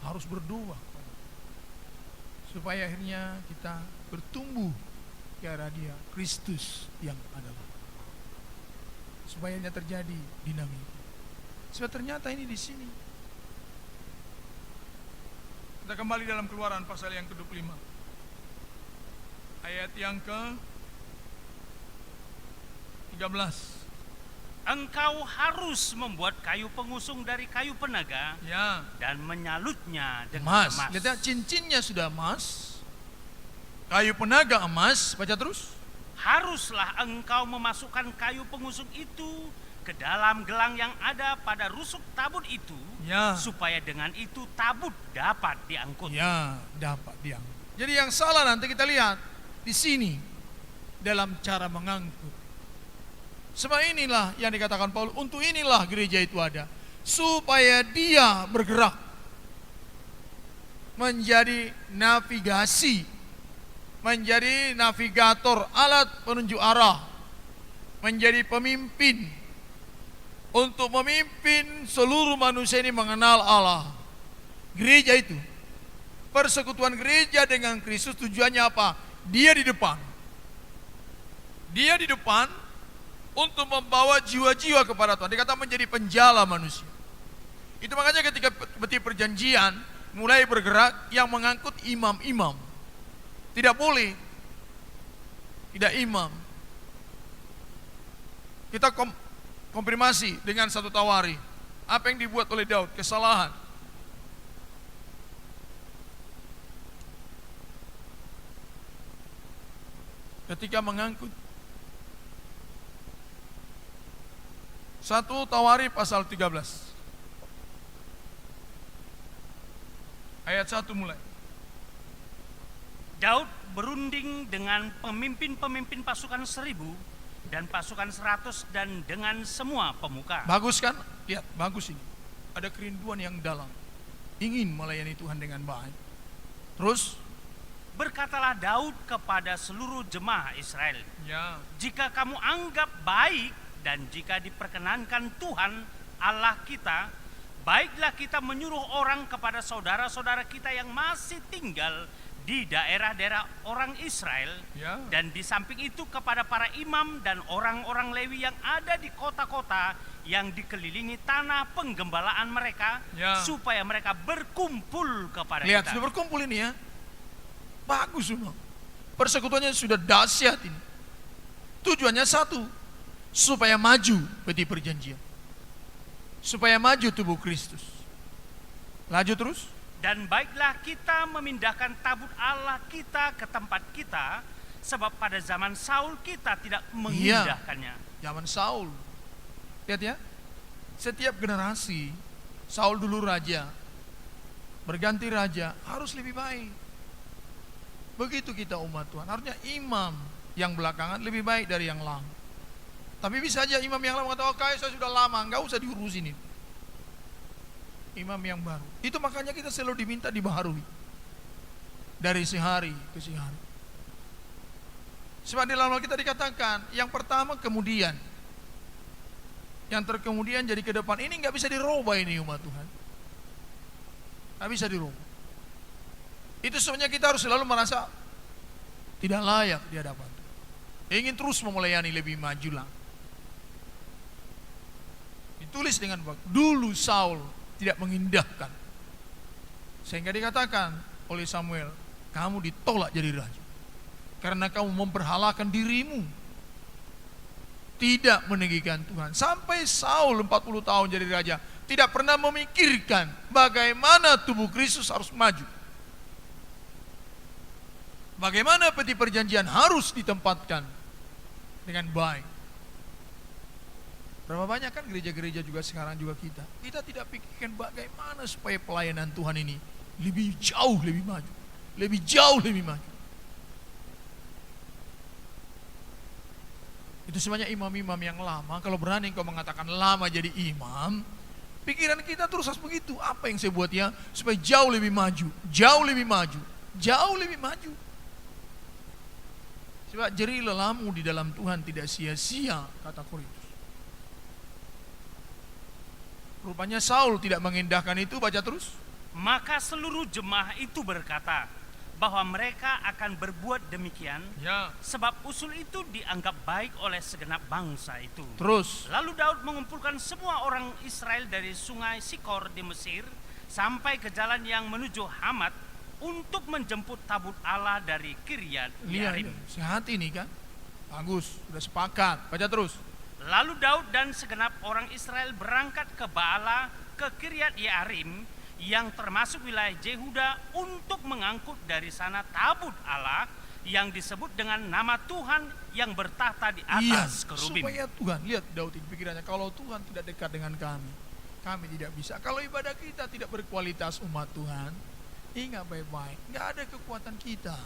harus berdoa supaya akhirnya kita bertumbuh ke arah Dia, Kristus yang adalah. Supaya ini terjadi dinamika. Sebab ternyata ini di sini. Kita kembali dalam Keluaran pasal yang ke-25. Ayat yang ke-13. Engkau harus membuat kayu pengusung dari kayu penaga, Ya, dan menyalutnya dengan emas. emas. Lihat, cincinnya sudah emas. Kayu penaga emas. Baca terus. Haruslah engkau memasukkan kayu pengusung itu ke dalam gelang yang ada pada rusuk tabut itu, Ya. supaya dengan itu tabut dapat diangkut. Ya, dapat diangkut. Jadi yang salah nanti kita lihat di sini dalam cara mengangkut. Sebab inilah yang dikatakan Paulus, untuk inilah gereja itu ada, supaya dia bergerak menjadi navigasi, menjadi navigator, alat penunjuk arah, menjadi pemimpin untuk memimpin seluruh manusia ini mengenal Allah. Gereja itu, persekutuan gereja dengan Kristus tujuannya apa? Dia di depan. Dia di depan untuk membawa jiwa-jiwa kepada Tuhan. Dikatakan menjadi penjala manusia. Itu makanya ketika peti perjanjian mulai bergerak, yang mengangkut imam-imam. Tidak boleh tidak imam. Kita konfirmasi dengan satu tawari. Apa yang dibuat oleh Daud? Kesalahan. Ketika mengangkut. Satu Tawari pasal 13. Ayat 1 mulai. Daud berunding dengan pemimpin-pemimpin pasukan 1000 dan pasukan 100 dan dengan semua pemuka. Bagus kan? Lihat, bagus ini. Ada kerinduan yang dalam. Ingin melayani Tuhan dengan baik. Terus, Berkatalah Daud kepada seluruh jemaah Israel, ya, jika kamu anggap baik dan jika diperkenankan Tuhan Allah kita, baiklah kita menyuruh orang kepada saudara-saudara kita yang masih tinggal di daerah-daerah orang Israel, ya, dan di samping itu kepada para imam dan orang-orang Lewi yang ada di kota-kota yang dikelilingi tanah penggembalaan mereka, ya, supaya mereka berkumpul kepada lihat kita. sudah berkumpul ini ya. Bagus semua. Persekutuannya sudah dahsyat ini. Tujuannya satu, supaya maju peti perjanjian. Supaya maju tubuh Kristus. Lanjut terus. Dan baiklah kita memindahkan tabut Allah kita ke tempat kita, sebab pada zaman Saul kita tidak memindahkannya. Zaman Saul. Lihat ya. Setiap generasi, Saul dulu raja, berganti raja, harus lebih baik. Begitu kita umat Tuhan, harusnya imam yang belakangan lebih baik dari yang lama. Tapi bisa aja imam yang lama mengatakan, "Oke, saya sudah lama, enggak usah diurusin ini." Imam yang baru. Itu makanya kita selalu diminta dibaharui. Dari sehari ke sehari. Sebab di dalam Alkitab dikatakan, yang pertama kemudian. Yang terkemudian jadi ke depan. Ini enggak bisa dirubah ini umat Tuhan. Enggak bisa dirubah. Itu sebenarnya kita harus selalu merasa tidak layak di hadapan Tuhan. Ingin terus melayani lebih maju lah. Ditulis dengan bagus. Dulu Saul tidak mengindahkan. Sehingga dikatakan oleh Samuel, kamu ditolak jadi raja. Karena kamu memperhalakan dirimu. Tidak meninggikan Tuhan. Sampai Saul 40 tahun jadi raja, tidak pernah memikirkan bagaimana tubuh Kristus harus maju. Bagaimana peti perjanjian harus ditempatkan dengan baik. Berapa banyak kan gereja-gereja juga sekarang juga kita tidak pikirkan bagaimana supaya pelayanan Tuhan ini lebih jauh lebih maju, lebih jauh lebih maju. Itu sebenarnya imam-imam yang lama, kalau berani kau mengatakan lama jadi imam, pikiran kita terus harus begitu. Apa yang saya buat ya supaya jauh lebih maju, jauh lebih maju, jauh lebih maju. Sebab jerih lelamu di dalam Tuhan tidak sia-sia, kata Korintus. Rupanya Saul tidak mengindahkan itu, baca terus. Maka seluruh jemaah itu berkata bahwa mereka akan berbuat demikian, Ya. sebab usul itu dianggap baik oleh segenap bangsa itu. Terus. Lalu Daud mengumpulkan semua orang Israel dari sungai Sikor di Mesir sampai ke jalan yang menuju Hamat untuk menjemput tabut Allah dari Kiryat Yearim. Sehat ini kan? Bagus, sudah sepakat. Baca terus. Lalu Daud dan segenap orang Israel berangkat ke Baala ke Kiryat Yearim yang termasuk wilayah Yehuda untuk mengangkut dari sana tabut Allah yang disebut dengan nama Tuhan yang bertahta di atas kerubim. Supaya Tuhan, lihat Daud ini pikirannya, kalau Tuhan tidak dekat dengan kami, kami tidak bisa. Kalau ibadah kita tidak berkualitas umat Tuhan, ingat baik-baik, nggak ada kekuatan kita.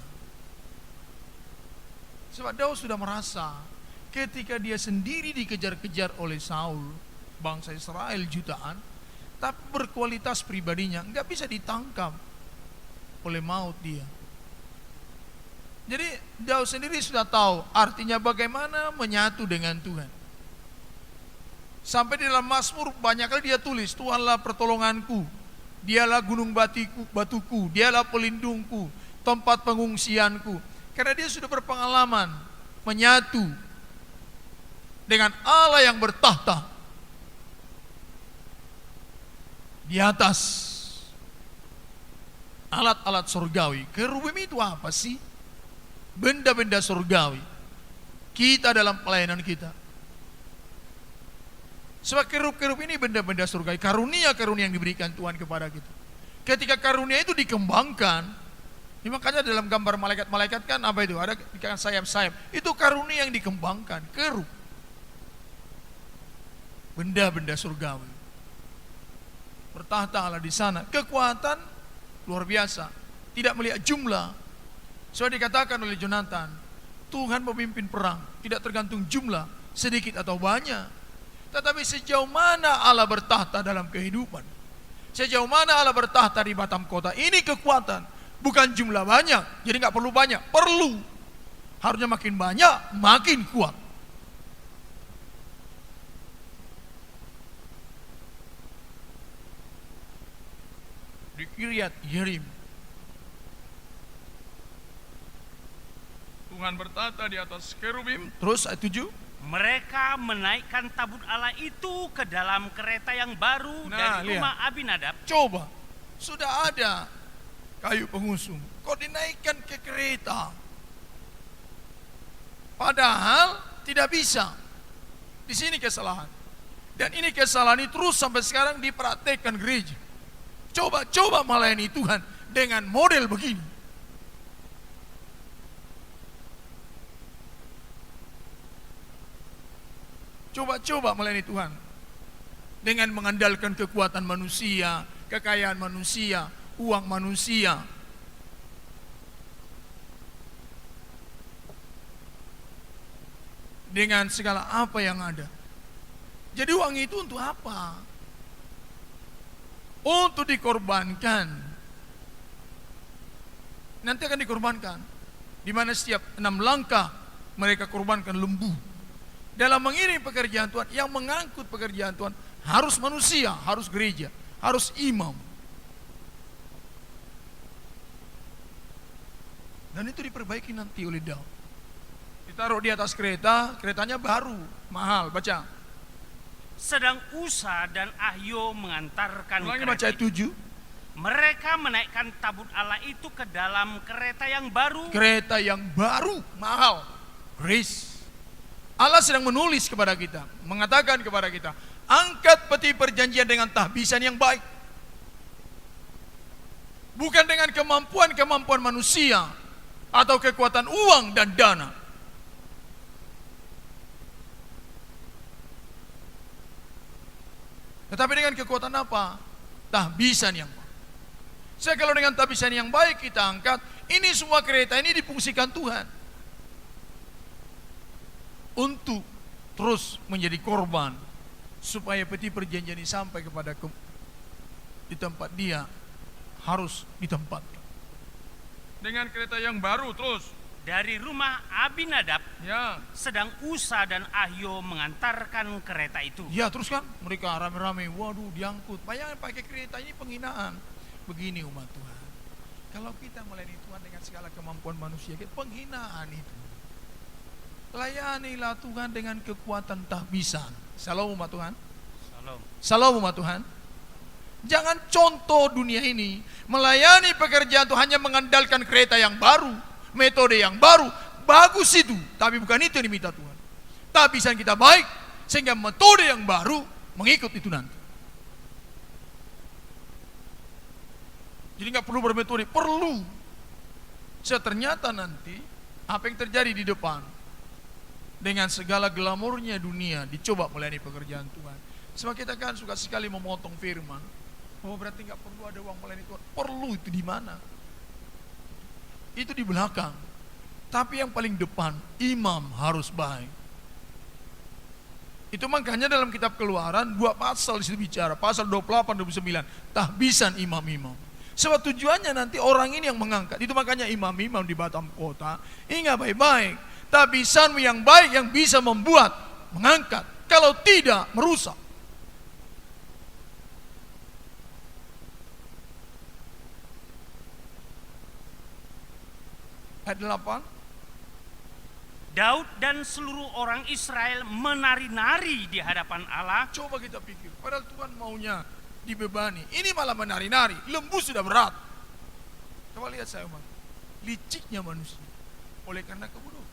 Sebab Daud sudah merasa ketika dia sendiri dikejar-kejar oleh Saul, bangsa Israel jutaan, tapi berkualitas pribadinya nggak bisa ditangkap oleh maut dia. Jadi Daud sendiri sudah tahu artinya bagaimana menyatu dengan Tuhan. Sampai di dalam Mazmur banyak kali dia tulis, Tuhanlah pertolonganku, dialah gunung batuku, dialah pelindungku, tempat pengungsianku. Karena dia sudah berpengalaman menyatu dengan Allah yang bertahta di atas alat-alat surgawi. Kerubim itu apa sih? Benda-benda surgawi. Kita dalam pelayanan kita. Sebab kerub-kerub ini benda-benda surgawi, karunia-karunia yang diberikan Tuhan kepada kita. Ketika karunia itu dikembangkan, makanya dalam gambar malaikat-malaikat kan apa itu? Ada dikatakan sayap-sayap. Itu karunia yang dikembangkan, kerub. Benda-benda surgawi. Bertahta Allah di sana. Kekuatan luar biasa. Tidak melihat jumlah. Sudah dikatakan oleh Jonathan, Tuhan memimpin perang, tidak tergantung jumlah, sedikit atau banyak. Tetapi sejauh mana Allah bertahta dalam kehidupan, sejauh mana Allah bertahta di Batam kota, ini kekuatan. Bukan jumlah banyak, jadi nggak perlu banyak, perlu. Harusnya makin banyak, makin kuat. Di Kiryat Yearim, Tuhan bertahta di atas kerubim. Terus ayat 7. Mereka menaikkan tabut Allah itu ke dalam kereta yang baru dari rumah Abinadab. Coba, sudah ada kayu pengusung, kok dinaikkan ke kereta? Padahal tidak bisa. Di sini kesalahan. Dan ini kesalahan ini terus sampai sekarang dipraktekkan gereja. Coba melayani Tuhan dengan model begini. Coba melayani Tuhan dengan mengandalkan kekuatan manusia, kekayaan manusia, uang manusia. Dengan segala apa yang ada. Jadi uang itu untuk apa? Untuk dikorbankan. Nanti akan dikorbankan. Di mana setiap 6 langkah mereka korbankan lembu. Dalam mengiring pekerjaan Tuhan, yang mengangkut pekerjaan Tuhan harus manusia, harus gereja, harus imam. Dan itu diperbaiki nanti oleh Daud. Ditaruh di atas kereta, keretanya baru, mahal, baca. Sedang Usa dan Ahio mengantarkan Ulangi baca ayat 7. Mereka menaikkan tabut Allah itu ke dalam kereta yang baru. Kereta yang baru, mahal, grace. Allah sedang menulis kepada kita, mengatakan kepada kita, angkat peti perjanjian dengan tahbisan yang baik. Bukan dengan kemampuan manusia atau kekuatan uang dan dana. Tetapi dengan kekuatan apa? Tahbisan yang baik. Kalau dengan tahbisan yang baik kita angkat, ini semua kereta ini difungsikan Tuhan untuk terus menjadi korban supaya peti perjanjian ini sampai kepada di tempat dia harus ditempatkan. Dengan kereta yang baru terus dari rumah Abinadab, ya. Sedang Usa dan Ahio mengantarkan kereta itu. Ya, terus kan mereka rame-rame, waduh diangkut. Bayangin pakai kereta ini penghinaan. Begini umat Tuhan, kalau kita melayani Tuhan dengan segala kemampuan manusia, penghinaan itu. Layanilah Tuhan dengan kekuatan tahbisan. Salam umat Tuhan. Salam umat Tuhan. Jangan contoh dunia ini melayani pekerjaan Tuhan hanya mengandalkan kereta yang baru, metode yang baru. Bagus itu, tapi bukan itu yang diminta Tuhan. Tahbisan kita baik sehingga metode yang baru mengikut itu nanti. Jadi nggak perlu bermetode, perlu. Ternyata nanti apa yang terjadi di depan dengan segala glamornya dunia dicoba melayani pekerjaan Tuhan. Sebab kita kan suka sekali memotong firman. Oh berarti nggak perlu ada uang melayani Tuhan. Perlu, itu di mana? Itu di belakang. Tapi yang paling depan, imam harus baik. Itu makanya dalam kitab Keluaran 2 pasal disitu bicara, pasal 28 29, tahbisan imam-imam. Sebab tujuannya nanti orang ini yang mengangkat. Itu makanya imam-imam di Batam kota, ingat baik-baik, tahbisanmu yang baik yang bisa mengangkat kalau tidak merusak. Ayat 8. Daud dan seluruh orang Israel menari-nari di hadapan Allah. Coba kita pikir, padahal Tuhan maunya dibebani, ini malah menari-nari. Lembu sudah berat. Coba lihat saya, umat, liciknya manusia oleh karena kebodohan,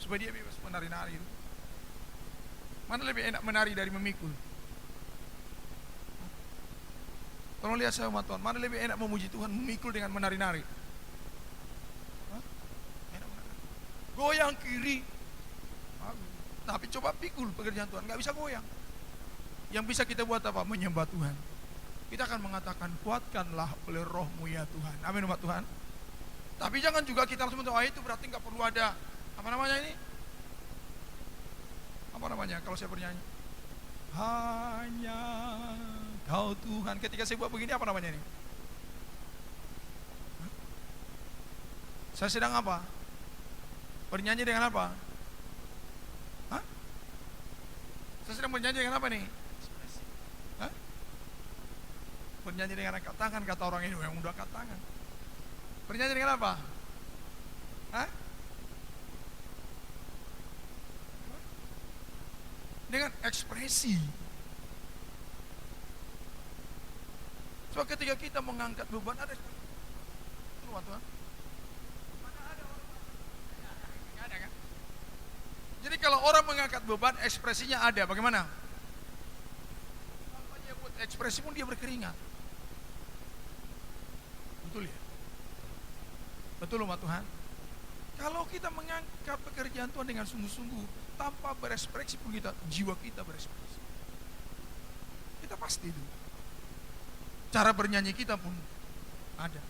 supaya dia bebas menari-nari. Mana lebih enak menari dari memikul? Tolong lihat saya, umat Tuhan, mana lebih enak memuji Tuhan, memikul dengan menari-nari? Enak menari. Goyang kiri, tapi coba pikul pekerjaan Tuhan, nggak bisa goyang. Yang bisa kita buat apa? Menyembah Tuhan. Kita akan mengatakan, kuatkanlah oleh rohmu ya Tuhan. Amin, umat Tuhan. Tapi jangan juga kita langsung menurut, itu berarti nggak perlu ada apa namanya ini? Apa namanya kalau saya bernyanyi? Hanya Kau Tuhan. Ketika saya buat begini, apa namanya ini? Saya sedang apa? Bernyanyi dengan apa? Hah? Saya sedang bernyanyi dengan apa nih? Hah? Bernyanyi dengan angkat tangan, kata orang ini yang udah angkat tangan. Bernyanyi dengan apa? Hah? Dengan ekspresi. So ketika kita mengangkat beban ada ekspresi. Tuhan. Mana ada orang? Nggak ada kan? Jadi kalau orang mengangkat beban, ekspresinya ada. Bagaimana? Tanpa dia buat ekspresi pun dia berkeringat. Betul ya? Betul, umat Tuhan. Kalau kita mengangkat pekerjaan Tuhan dengan sungguh-sungguh, tanpa berekspresi pun jiwa kita berekspresi. Kita pasti itu. Cara bernyanyi kita pun ada.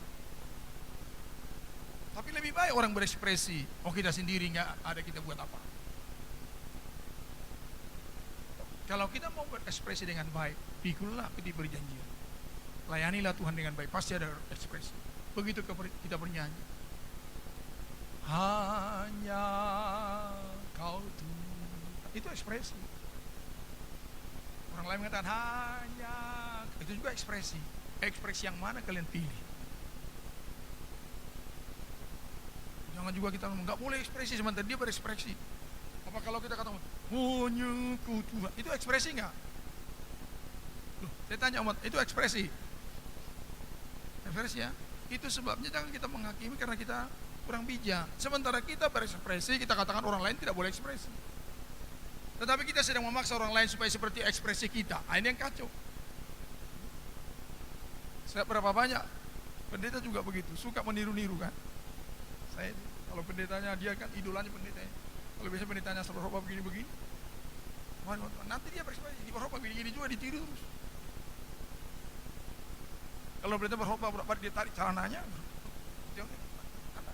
Tapi lebih baik orang berekspresi. Oh, kita sendiri nggak ada, kita buat apa? Kalau kita mau berekspresi dengan baik, pikulah di perjanjian. Layanilah Tuhan dengan baik, pasti ada ekspresi. Begitu kita bernyanyi. Hanya Kau Tuhan. Itu ekspresi. Orang lain mengatakan hanya, itu juga ekspresi. Ekspresi yang mana kalian pilih? Jangan juga kita ngomong nggak boleh ekspresi sementara dia berekspresi. Apa kalau kita kata hanya Kau Tuhan, itu ekspresi nggak? Loh, saya tanya umat, itu ekspresi? Ekspresi ya? Itu sebabnya jangan kita menghakimi karena kita kurang bijak. Sementara kita berekspresi, kita katakan orang lain tidak boleh ekspresi. Tetapi kita sedang memaksa orang lain supaya seperti ekspresi kita. Nah, ini yang kacau. Berapa banyak pendeta juga begitu, suka meniru-niru kan. Saya kalau pendetanya, dia kan idolanya pendetanya. Kalau biasa pendetanya berkhotbah begini-begini, nanti dia berekspresi di berkhotbah begini juga ditiru terus. Kalau pendeta berkhotbah berapa dia tarik celananya,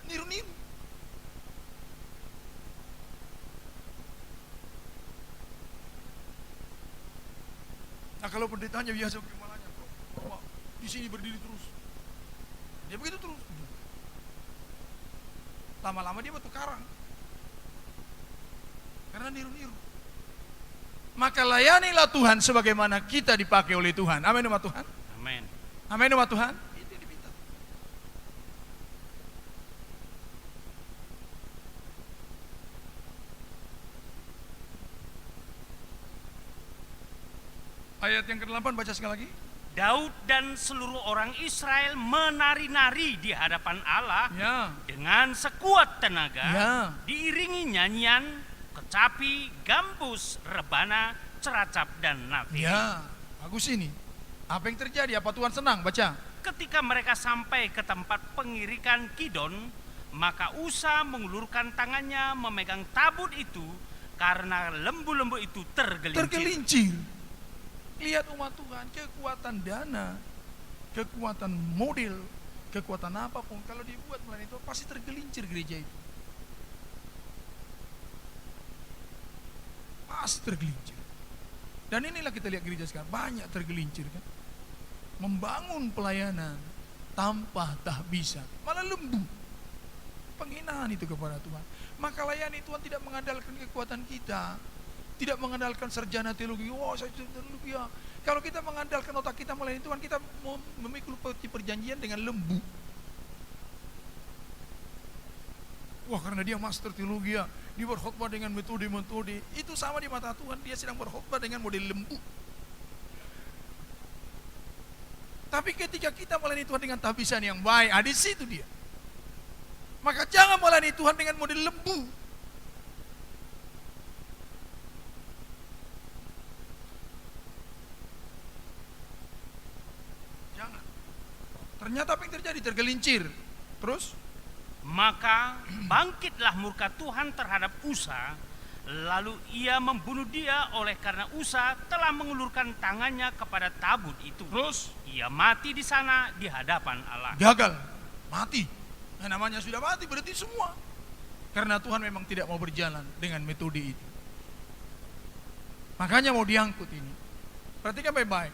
niru-niru. Nah kalau pendetanya biasa bagaimana, di sini berdiri terus, dia begitu terus. Lama-lama dia batu karang, karena niru-niru. Maka layanilah Tuhan sebagaimana kita dipakai oleh Tuhan. Amin, umat Tuhan. Amin. Amin, umat Tuhan. Ayat yang ke-8 baca sekali lagi. Daud dan seluruh orang Israel menari-nari di hadapan Allah dengan sekuat tenaga, diiringi nyanyian, kecapi, gambus, rebana, ceracap, dan nafis. Ya, bagus ini. Apa yang terjadi? Apa Tuhan senang? Baca. Ketika mereka sampai ke tempat pengirikan Kidon, maka Usa mengulurkan tangannya memegang tabut itu karena lembu-lembu itu tergelincir. Lihat umat Tuhan, kekuatan dana, kekuatan model, kekuatan apapun, kalau dibuat melalui itu pasti tergelincir gereja itu. Pasti tergelincir. Dan inilah kita lihat gereja sekarang, banyak tergelincir kan. Membangun pelayanan tanpa tak bisa, malah lembu. Penghinaan itu kepada Tuhan. Maka layani Tuhan tidak mengandalkan kekuatan kita, Tidak mengandalkan sarjana teologi. Wah, saya teologi ya. Kalau kita mengandalkan otak kita melayani Tuhan, kita mau memikul peti perjanjian dengan lembu. Wah, karena dia master teologi ya, dia berkhotbah dengan metode-metode. Itu sama di mata Tuhan, dia sedang berkhotbah dengan model lembu. Tapi ketika kita melayani Tuhan dengan tabisan yang baik, di situ dia. Maka jangan melayani Tuhan dengan model lembu. Jangan. Ternyata apa yang terjadi? Tergelincir. Terus? Maka bangkitlah murka Tuhan terhadap Usa, lalu ia membunuh dia oleh karena Usa telah mengulurkan tangannya kepada tabut itu. Terus? Ia mati di sana di hadapan Allah. Gagal. Mati. Nah, namanya sudah mati berarti semua. Karena Tuhan memang tidak mau berjalan dengan metode itu. Makanya mau diangkut ini. Perhatikan baik-baik.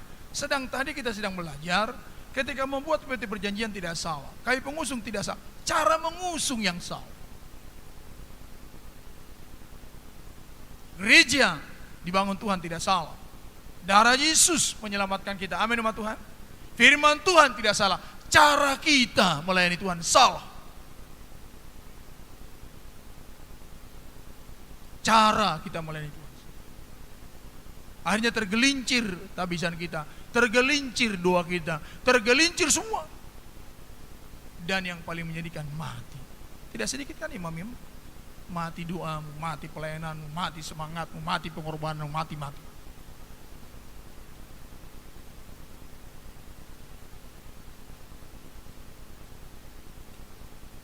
Tadi kita sedang belajar, ketika membuat peti perjanjian tidak salah. Kayu pengusung tidak salah. Cara mengusung yang salah. Gereja dibangun Tuhan tidak salah. Darah Yesus menyelamatkan kita. Amin umat Tuhan. Firman Tuhan tidak salah. Cara kita melayani Tuhan salah. Cara kita melayani Tuhan. Akhirnya tergelincir tabisan kita, tergelincir doa kita, tergelincir semua. Dan yang paling menyedihkan, mati. Tidak sedikit kan imam-imam? Mati doamu, mati pelayananmu, mati semangatmu, mati pengorbananmu, mati.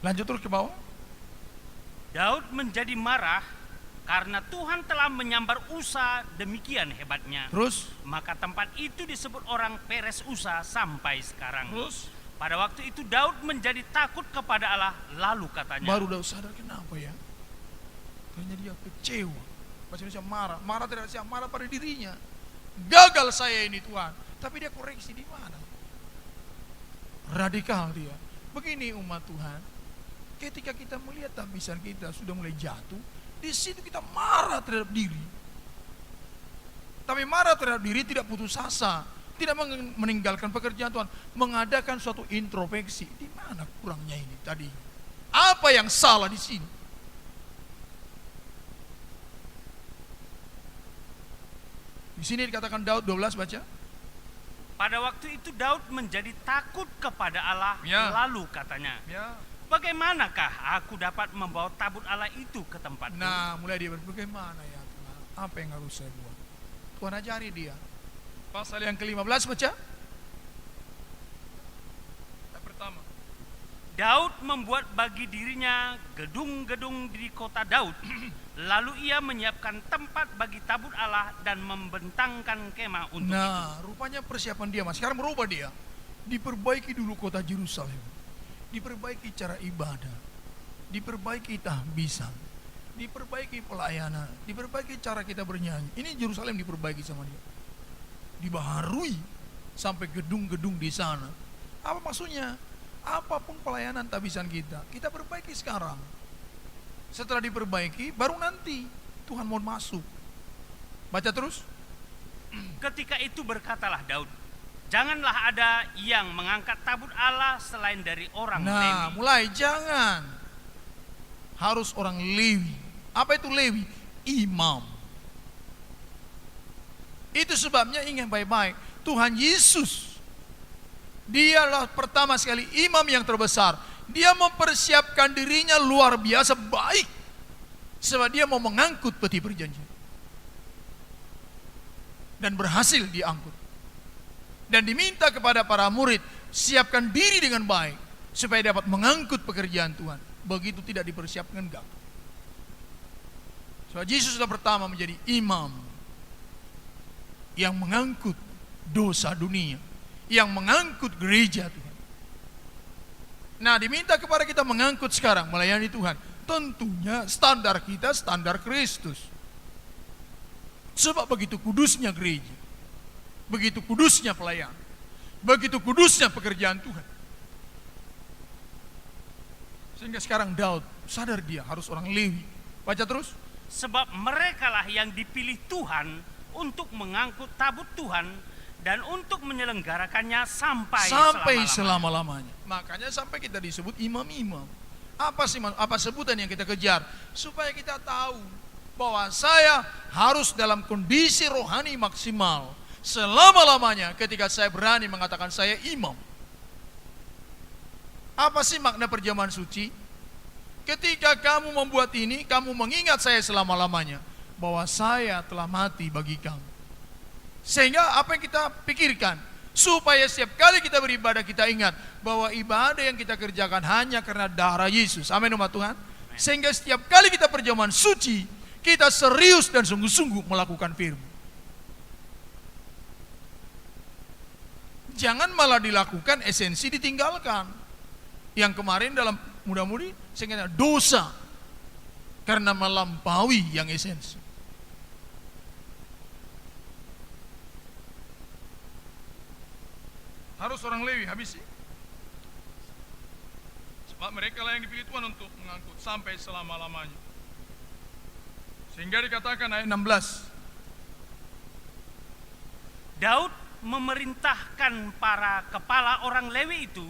Lanjut terus ke bawah. Daud menjadi marah karena Tuhan telah menyambar Usa demikian hebatnya. Terus? Maka tempat itu disebut orang Peres Usa sampai sekarang. Terus? Pada waktu itu Daud menjadi takut kepada Allah, lalu katanya. Baru Daud sadar kenapa ya? Kayaknya dia kecewa. Bahasa Indonesia marah. Marah tidak siap, marah pada dirinya. Gagal saya ini Tuhan. Tapi dia koreksi di mana? Radikal dia. Begini umat Tuhan. Ketika kita melihat tabisan kita sudah mulai jatuh, di situ kita marah terhadap diri. Tapi marah terhadap diri tidak putus asa, tidak meninggalkan pekerjaan Tuhan, mengadakan suatu introspeksi. Di mana kurangnya ini tadi? Apa yang salah di sini? Di sini dikatakan Daud 12 baca. Pada waktu itu Daud menjadi takut kepada Allah, Ya. lalu katanya. Ya. Bagaimanakah aku dapat membawa tabut Allah itu ke tempatku? Nah, mulai dia bagaimana ya Tuhan? Apa yang harus saya buat? Tuhan ajari dia. Pasal yang ke-15 baca. Yang pertama. Daud membuat bagi dirinya gedung-gedung di kota Daud. Lalu ia menyiapkan tempat bagi tabut Allah dan membentangkan kemah untuk itu. Nah, rupanya persiapan dia mas. Sekarang berubah dia. Diperbaiki dulu kota Yerusalem. Diperbaiki cara ibadah, diperbaiki tahbisan, diperbaiki pelayanan, diperbaiki cara kita bernyanyi. Ini Yerusalem diperbaiki sama dia, dibaharui sampai gedung-gedung di sana. Apa maksudnya? Apapun pelayanan tahbisan kita perbaiki sekarang. Setelah diperbaiki, baru nanti Tuhan mau masuk. Baca terus. Ketika itu berkatalah Daud, janganlah ada yang mengangkat tabut Allah selain dari orang Lewi. Mulai jangan. Harus orang Lewi. Apa itu Lewi? Imam. Itu sebabnya ingat baik-baik. Tuhan Yesus, dialah pertama sekali imam yang terbesar. Dia mempersiapkan dirinya luar biasa baik. Sebab dia mau mengangkut peti perjanjian. Dan berhasil diangkut. Dan diminta kepada para murid, siapkan diri dengan baik supaya dapat mengangkut pekerjaan Tuhan. Begitu tidak dipersiapkan enggak. So, Yesus sudah pertama menjadi imam yang mengangkut dosa dunia, yang mengangkut gereja Tuhan. Nah, diminta kepada kita mengangkut sekarang, melayani Tuhan. Tentunya standar kita standar Kristus. Sebab begitu kudusnya gereja, begitu kudusnya pelayan, begitu kudusnya pekerjaan Tuhan. Sehingga sekarang Daud sadar dia harus orang Lewi. Baca terus. sebab merekalah yang dipilih Tuhan untuk mengangkut tabut Tuhan dan untuk menyelenggarakannya sampai selama-lamanya. Makanya sampai kita disebut imam-imam. Apa sebutan yang kita kejar? Supaya kita tahu bahwa saya harus dalam kondisi rohani maksimal selama-lamanya ketika saya berani mengatakan saya imam. Apa sih makna perjamuan suci? Ketika kamu membuat ini, kamu mengingat saya selama-lamanya bahwa saya telah mati bagi kamu. Sehingga apa yang kita pikirkan? Supaya setiap kali kita beribadah kita ingat bahwa ibadah yang kita kerjakan hanya karena darah Yesus. Amin umat Tuhan. Sehingga setiap kali kita perjamuan suci, kita serius dan sungguh-sungguh melakukan firman. Jangan malah dilakukan esensi ditinggalkan. Yang kemarin dalam mudah-mudi sehingga dosa karena melampaui yang esensi. Harus orang Lewi habisi. Sebab mereka lah yang dipilih Tuhan untuk mengangkut sampai selama-lamanya. Sehingga dikatakan ayat 16. Daud memerintahkan para kepala orang Lewi itu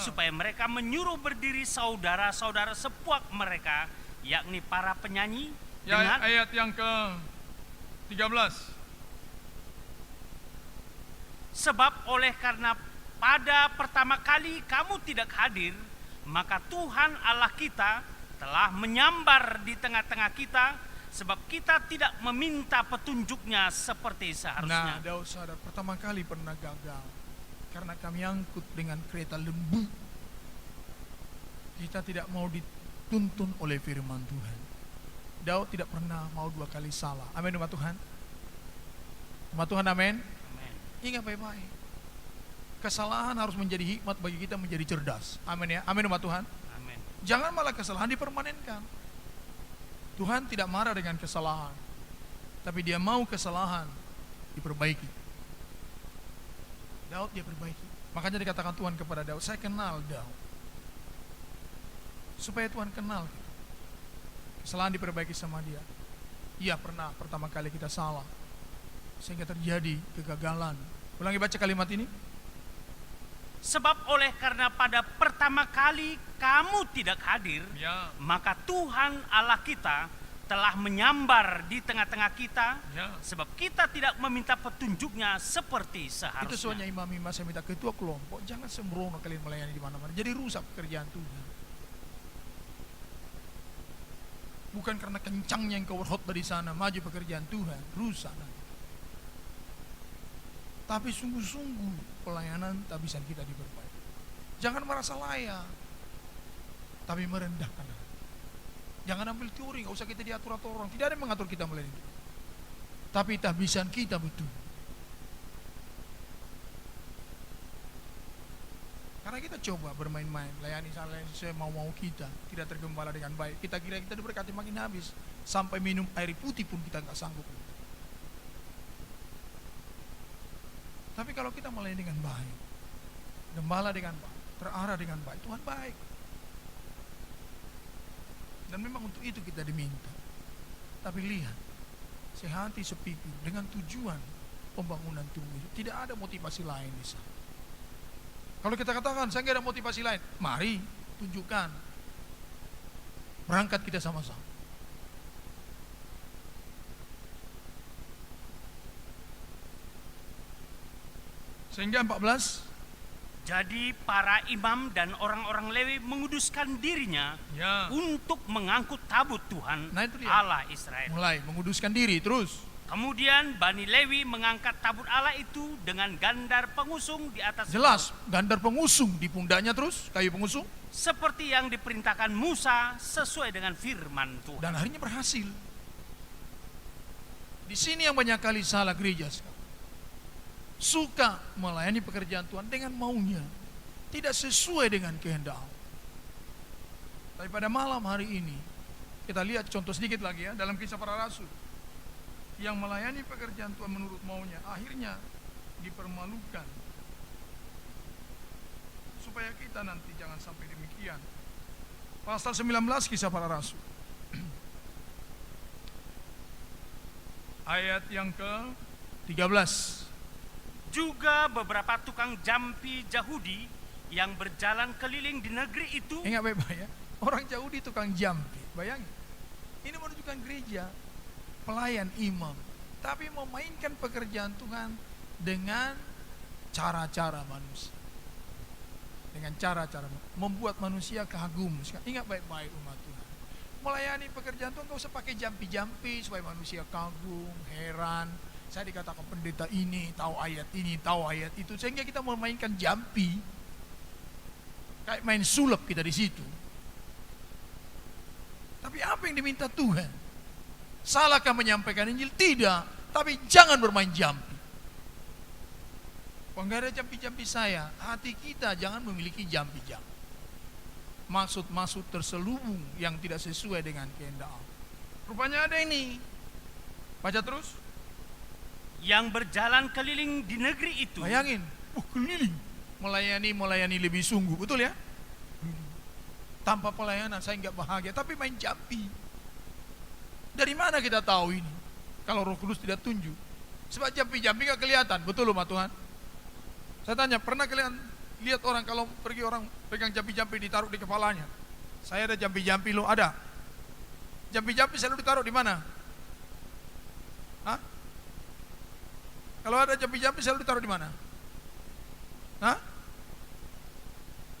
supaya mereka menyuruh berdiri saudara-saudara sepuak mereka, yakni para penyanyi. Dengan ayat yang ke-13. Sebab oleh karena pada pertama kali kamu tidak hadir, maka Tuhan Allah kita telah menyambar di tengah-tengah kita, sebab kita tidak meminta petunjuknya seperti seharusnya. Nah, Daud sadar pertama kali pernah gagal karena kami angkut dengan kereta lembu. Kita tidak mau dituntun oleh firman Tuhan. Daud tidak pernah mau 2 kali salah. Amin umat Tuhan. Umat Tuhan, amin. Ingat baik-baik. Kesalahan harus menjadi hikmat bagi kita menjadi cerdas. Amin ya. Amin umat Tuhan. Amin. Jangan malah kesalahan dipermanenkan. Tuhan tidak marah dengan kesalahan, tapi Dia mau kesalahan diperbaiki. Daud dia perbaiki. Makanya dikatakan Tuhan kepada Daud, saya kenal Daud. Supaya Tuhan kenal kita. Kesalahan diperbaiki sama dia. Iya pernah pertama kali kita salah, sehingga terjadi kegagalan. Ulangi baca kalimat ini. Sebab oleh karena pada pertama kali kamu tidak hadir, maka Tuhan Allah kita telah menyambar di tengah-tengah kita, sebab kita tidak meminta petunjuknya seperti seharusnya. Itu soalnya imam-imam saya minta ketua kelompok, jangan sembrono kalian melayani di mana-mana. Jadi rusak pekerjaan Tuhan. Bukan karena kencangnya yang kau berkhotbah di sana, maju pekerjaan Tuhan, rusak. Tapi sungguh-sungguh pelayanan tabisan kita diperbaiki. Jangan merasa layak, tapi merendahkan. Jangan ambil teori, nggak usah kita diatur-atur orang. Tidak ada yang mengatur kita melayani. Tapi tabisan kita betul. Karena kita coba bermain-main, layani sesuai mau-mau kita, tidak tergembala dengan baik. Kita kira kita diberkati makin habis, sampai minum air putih pun kita nggak sanggup. Tapi kalau kita melayani dengan baik, gembala dengan baik, terarah dengan baik, Tuhan baik. Dan memang untuk itu kita diminta. Tapi lihat, sehati sepikir dengan tujuan pembangunan tubuh. Tidak ada motivasi lain di sana. Kalau kita katakan saya nggak ada motivasi lain, mari tunjukkan. Berangkat kita sama-sama. Sehingga 14. Jadi para imam dan orang-orang Lewi menguduskan dirinya untuk mengangkut tabut Tuhan, Allah Israel. Mulai menguduskan diri terus. Kemudian Bani Lewi mengangkat tabut Allah itu dengan gandar pengusung di atas. Jelas, gandar pengusung di pundaknya terus, kayu pengusung. Seperti yang diperintahkan Musa sesuai dengan firman Tuhan. Dan akhirnya berhasil. Di sini yang banyak kali salah gereja sekarang. Suka melayani pekerjaan Tuhan dengan maunya, tidak sesuai dengan kehendak. Tapi pada malam hari ini kita lihat contoh sedikit lagi ya dalam Kisah Para Rasul. Yang melayani pekerjaan Tuhan menurut maunya akhirnya dipermalukan. Supaya kita nanti jangan sampai demikian. Pasal 19 Kisah Para Rasul. ayat yang ke-13. Juga beberapa tukang jampi Yahudi yang berjalan keliling di negeri itu. Ingat baik-baik ya, orang Yahudi tukang jampi, bayangin. Ini menunjukkan gereja, pelayan imam, tapi memainkan pekerjaan Tuhan dengan cara-cara manusia. Dengan cara-cara membuat manusia kagum. Ingat baik-baik umat Tuhan. Melayani pekerjaan Tuhan gak usah pakai jampi-jampi supaya manusia kagum, heran. Saya dikatakan pendeta ini, tahu ayat ini, tahu ayat itu, sehingga kita memainkan jampi. Kayak main sulap kita di situ. Tapi apa yang diminta Tuhan? Salahkah menyampaikan Injil? Tidak. Tapi jangan bermain jampi. Kalau nggak ada jampi-jampi saya, hati kita jangan memiliki jampi-jampi. Maksud-maksud terselubung yang tidak sesuai dengan kehendak Allah. Rupanya ada ini. Baca terus. Yang berjalan keliling di negeri itu. Bayangin, keliling. Melayani lebih sungguh, betul ya? Tanpa pelayanan saya nggak bahagia, tapi main jampi. Dari mana kita tahu ini? Kalau Roh Kudus tidak tunjuk. Sebab jampi-jampi nggak kelihatan, betul loh, Tuhan? Saya tanya, pernah kalian lihat orang kalau pergi orang pegang jampi-jampi ditaruh di kepalanya? Saya ada jampi-jampi loh, ada. Jampi-jampi selalu ditaruh di mana? Hah? Kalau ada jampi-jampi selalu ditaruh di mana? Hah?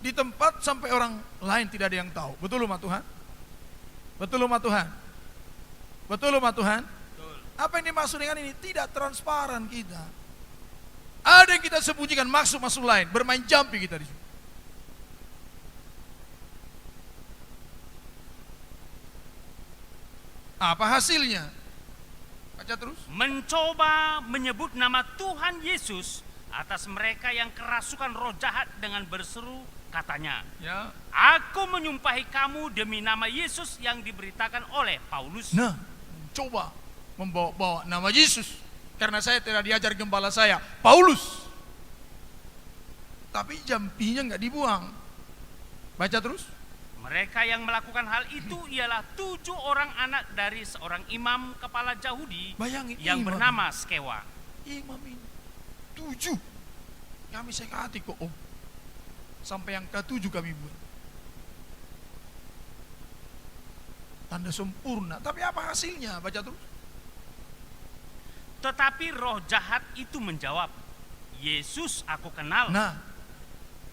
Di tempat sampai orang lain tidak ada yang tahu. Betul umat Tuhan? Betul umat Tuhan? Betul umat Tuhan? Betul. Apa yang dimaksud dengan ini? Tidak transparan kita. Ada yang kita sembunyikan maksud-maksud lain. Bermain jampi kita di sini. Apa hasilnya? Baca terus. Mencoba menyebut nama Tuhan Yesus atas mereka yang kerasukan roh jahat dengan berseru, katanya, Ya. Aku menyumpahi kamu demi nama Yesus yang diberitakan oleh Paulus. Nah, coba membawa-bawa nama Yesus. Karena saya tidak diajar gembala saya, Paulus. Tapi jampinya nggak dibuang. Baca terus. Mereka yang melakukan hal itu ialah 7 orang anak dari seorang imam kepala Yahudi. Bayangin, yang imam. bernama Skewa. Imam ini 7. Kami sekati kok om. Sampai yang ke-7 kami buat. Tanda sempurna. Tapi apa hasilnya? Baca terus. Tetapi roh jahat itu menjawab, Yesus aku kenal. Nah,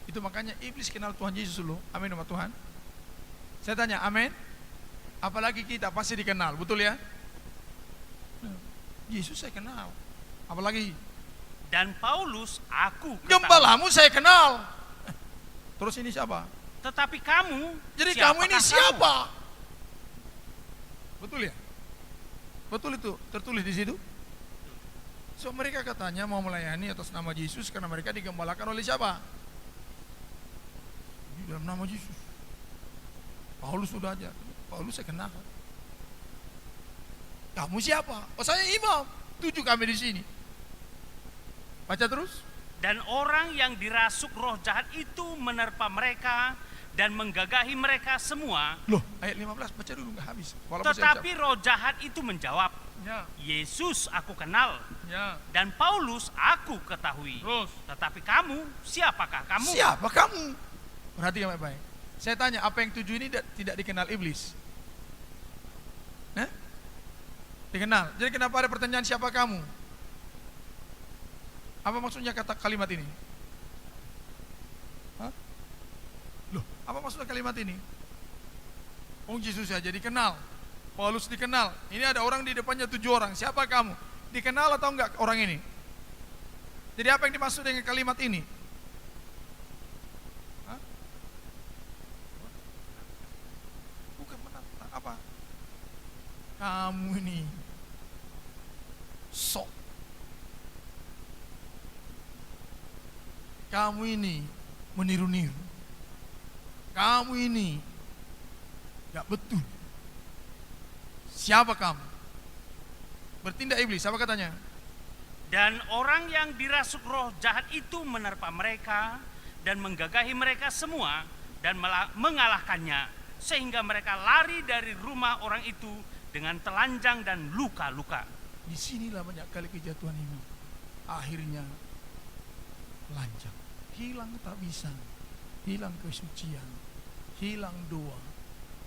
itu makanya iblis kenal Tuhan Yesus dulu. Amin sama Tuhan. Saya tanya, amin. Apalagi kita pasti dikenal, betul ya? Yesus saya kenal. Apalagi Dan Paulus aku ketahui. gembalamu saya kenal. Terus ini siapa? Tetapi kamu, Jadi siapakah kamu ini siapa? Betul ya? Betul itu, tertulis di situ. So mereka katanya mau melayani atas nama Yesus karena mereka digembalakan oleh siapa? Di dalam nama Yesus. Paulus sudah aja. Paulus saya kenal. Kamu siapa? Oh saya imam. 7 kami di sini. Baca terus. Dan orang yang dirasuk roh jahat itu menerpa mereka dan menggagahi mereka semua. Loh, ayat 15 baca dulu nggak habis. Walaupun Tetapi roh jahat itu menjawab, ya, Yesus aku kenal ya. dan Paulus aku ketahui. Terus. Tetapi kamu, siapakah kamu? Siapa kamu? Perhatikan baik-baik. Saya tanya, apa yang 7 ini tidak dikenal iblis? Nah? Dikenal. Jadi kenapa ada pertanyaan siapa kamu? Apa maksudnya kata kalimat ini? Hah? Loh, apa maksudnya kalimat ini? Oh Yesus saja dikenal. Paulus dikenal. Ini ada orang di depannya 7 orang. Siapa kamu? Dikenal atau enggak orang ini? Jadi apa yang dimaksud dengan kalimat ini? Hah? Bukan menata, apa? Kamu ini sok. Kamu ini meniru-niru. Kamu ini gak betul. Siapa kamu? Bertindak iblis, apa katanya? Dan orang yang dirasuk roh jahat itu menerpa mereka dan menggagahi mereka semua dan mengalahkannya, sehingga mereka lari dari rumah orang itu dengan telanjang dan luka-luka. Disinilah banyak kali kejatuhan iman. Akhirnya lancar, hilang tak bisa, hilang kesucian, hilang doa,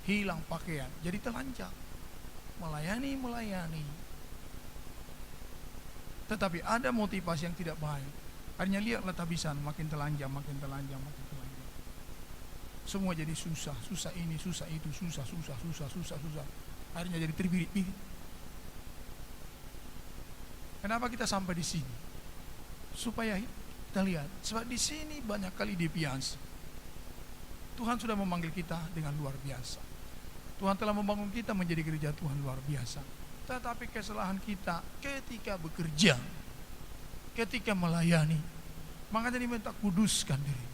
hilang pakaian, jadi telanjang. Melayani. Tetapi ada motivasi yang tidak baik. Akhirnya lihatlah tabisan, makin telanjang. Semua jadi susah ini, susah itu, susah. Akhirnya jadi terbirit-birit. Kenapa kita sampai di sini? Supaya kita lihat, sebab di sini banyak kali deviasi. Tuhan sudah memanggil kita dengan luar biasa. Tuhan telah membangun kita menjadi gereja Tuhan luar biasa. Tetapi kesalahan kita ketika bekerja, ketika melayani, makanya diminta kuduskan diri,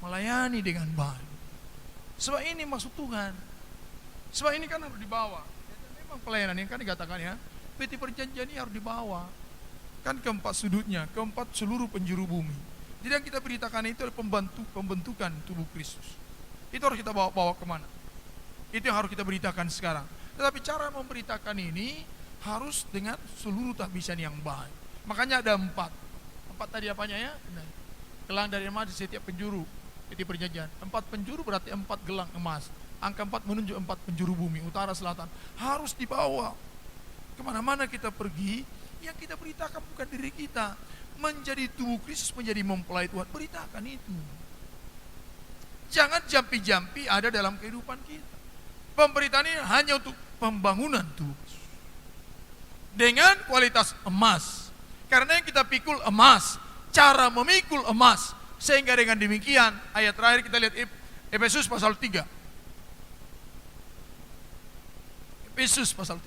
melayani dengan baik. Sebab ini maksud Tuhan. Sebab ini kan harus dibawa. Memang pelayanan ini kan dikatakan ya, peti perjanjian ini harus dibawa. Kan keempat sudutnya, keempat seluruh penjuru bumi. Jadi yang kita beritakan itu adalah pembentukan tubuh Kristus. Itu harus kita bawa kemana? Itu yang harus kita beritakan sekarang. Tetapi cara memberitakan ini harus dengan seluruh tabisan yang baik. Makanya ada 4 tadi apanya ya? Gelang dari emas di setiap penjuru peti perjanjian. 4 penjuru berarti 4 gelang emas. Angka 4 menunjuk 4 penjuru bumi, utara, selatan. Harus dibawa. Kemana-mana kita pergi, yang kita beritakan bukan diri kita. Menjadi tubuh Kristus, menjadi mempelai Tuhan. Beritakan itu. Jangan jampi-jampi ada dalam kehidupan kita. Pemberitaan ini hanya untuk pembangunan tubuh. Dengan kualitas emas. Karena yang kita pikul emas. Cara memikul emas. Sehingga dengan demikian, ayat terakhir kita lihat Efesus pasal 3. Efesus pasal 3.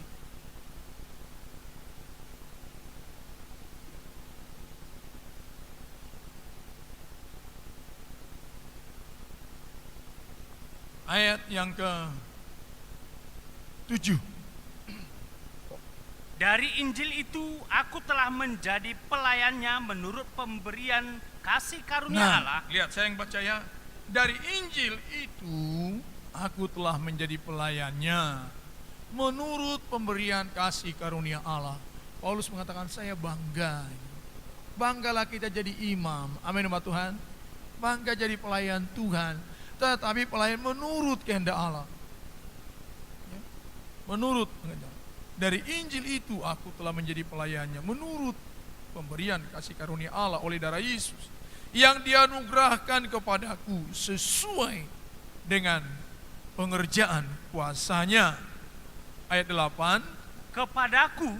Ayat yang ke-7. Dari Injil itu aku telah menjadi pelayannya menurut pemberian kasih karunia Allah. Lihat saya yang baca ya. Dari Injil itu aku telah menjadi pelayannya menurut pemberian kasih karunia Allah. Paulus mengatakan saya bangga. Banggalah kita jadi imam. Amin umat Tuhan. Bangga jadi pelayan Tuhan. Tetapi pelayan menurut kehendak Allah. Menurut dari Injil itu aku telah menjadi pelayannya menurut pemberian kasih karunia Allah oleh darah Yesus yang dianugerahkan kepadaku sesuai dengan pengerjaan kuasanya. Ayat 8. Kepadaku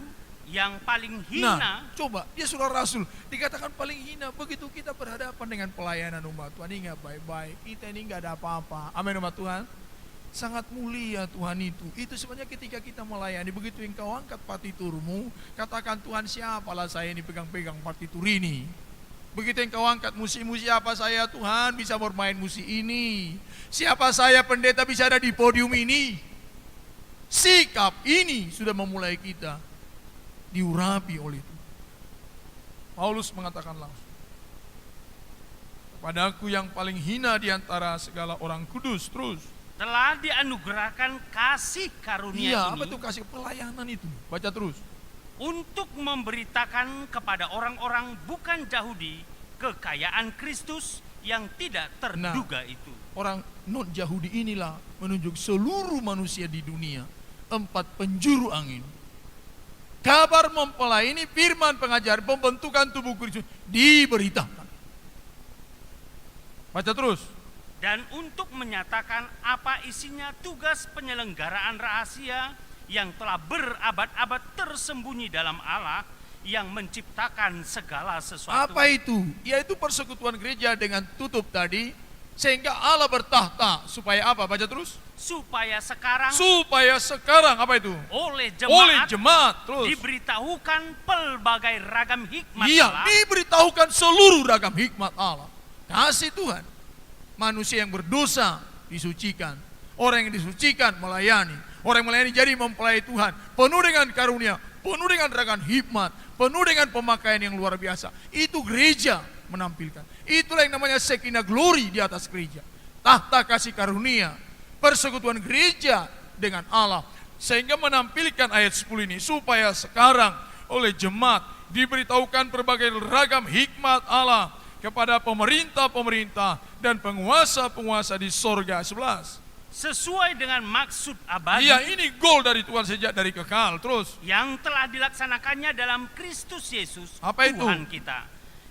yang paling hina. Nah, coba dia surah Rasul dikatakan paling hina. Begitu kita berhadapan dengan pelayanan umat Tuhan, ingat baik-baik, kita ini nggak ada apa-apa. Amin umat Tuhan. Sangat mulia Tuhan itu. Itu sebenarnya ketika kita melayani, begitu engkau angkat partiturmu, katakan Tuhan siapalah saya ini pegang-pegang partitur ini. Begitu engkau angkat musik-musik, siapa saya Tuhan bisa bermain musik ini. Siapa saya pendeta bisa ada di podium ini. Sikap ini sudah memulai kita diurapi oleh itu. Paulus mengatakan langsung, kepadaku yang paling hina di antara segala orang kudus, terus telah dianugerahkan kasih karunia iya, ini. apa itu kasih pelayanan itu? Baca terus. Untuk memberitakan kepada orang-orang bukan Yahudi kekayaan Kristus yang tidak terduga itu. Orang non Yahudi inilah menunjuk seluruh manusia di dunia, 4 penjuru angin. Kabar mempelai ini firman pengajar pembentukan tubuh Kristus diberitakan. Baca terus. Dan untuk menyatakan apa isinya tugas penyelenggaraan rahasia yang telah berabad-abad tersembunyi dalam Allah yang menciptakan segala sesuatu. Apa itu? Yaitu persekutuan gereja dengan tutup tadi, sehingga Allah bertahta supaya apa? Baca terus. Supaya sekarang apa itu? Oleh jemaat terus diberitahukan pelbagai ragam hikmat Iya, Allah. diberitahukan seluruh ragam hikmat Allah. Kasih Tuhan. Manusia yang berdosa disucikan. Orang yang disucikan melayani. Orang yang melayani jadi mempelai Tuhan. Penuh dengan karunia, penuh dengan ragam hikmat, penuh dengan pemakaian yang luar biasa. Itu gereja menampilkan. Itulah yang namanya Shekinah glory di atas gereja. Tahta kasih karunia. Persekutuan gereja dengan Allah. Sehingga menampilkan ayat 10 ini supaya sekarang oleh jemaat diberitahukan berbagai ragam hikmat Allah kepada pemerintah-pemerintah dan penguasa-penguasa di sorga. 11. Sesuai dengan maksud abadi Iya, ini goal dari Tuhan sejak dari kekal. Terus, yang telah dilaksanakannya dalam Kristus Yesus, Apa itu? Tuhan kita.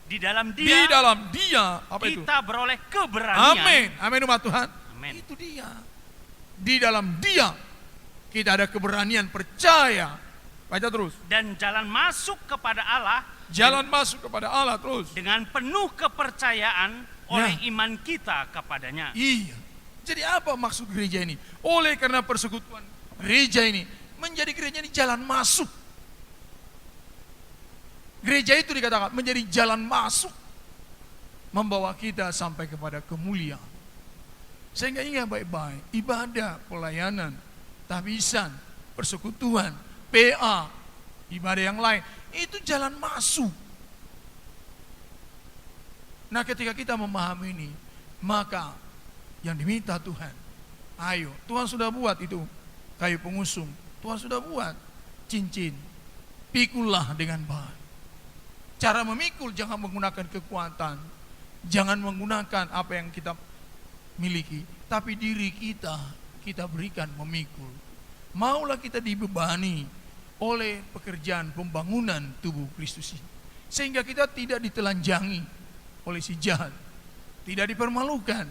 Di dalam di Dia dalam Dia, apa itu? kita beroleh keberanian. Amin, amin umat Tuhan. Amin. Itu dia. Di dalam Dia kita ada keberanian percaya. Baca terus. Dan jalan masuk kepada Allah Jalan masuk kepada Allah terus. dengan penuh kepercayaan oleh iman kita kepadanya. Iya. Jadi apa maksud gereja ini? Oleh karena persekutuan gereja ini menjadi gereja ini jalan masuk. Gereja itu dikatakan menjadi jalan masuk, membawa kita sampai kepada kemuliaan. Sehingga ingat baik-baik, ibadah, pelayanan, tahbisan, persekutuan, PA, ibadah yang lain, itu jalan masuk. Nah, ketika kita memahami ini, maka yang diminta Tuhan, ayo, Tuhan sudah buat itu kayu pengusung, Tuhan sudah buat cincin, pikullah dengan baik. Cara memikul jangan menggunakan kekuatan, jangan menggunakan apa yang kita miliki, tapi diri kita berikan memikul. Maulah kita dibebani oleh pekerjaan pembangunan tubuh Kristus ini, sehingga kita tidak ditelanjangi oleh si jahat, tidak dipermalukan,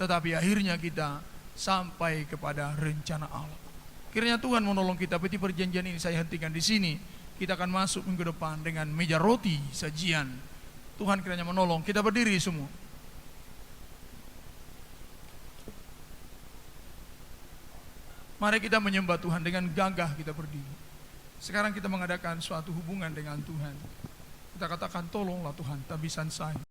tetapi akhirnya kita sampai kepada rencana Allah. Kiranya Tuhan menolong kita. Peti perjanjian ini saya hentikan di sini. Kita akan masuk minggu depan dengan meja roti sajian. Tuhan kiranya menolong. Kita berdiri semua. Mari kita menyembah Tuhan dengan gagah, kita berdiri. Sekarang kita mengadakan suatu hubungan dengan Tuhan. Kita katakan, tolonglah Tuhan, tabisan saya.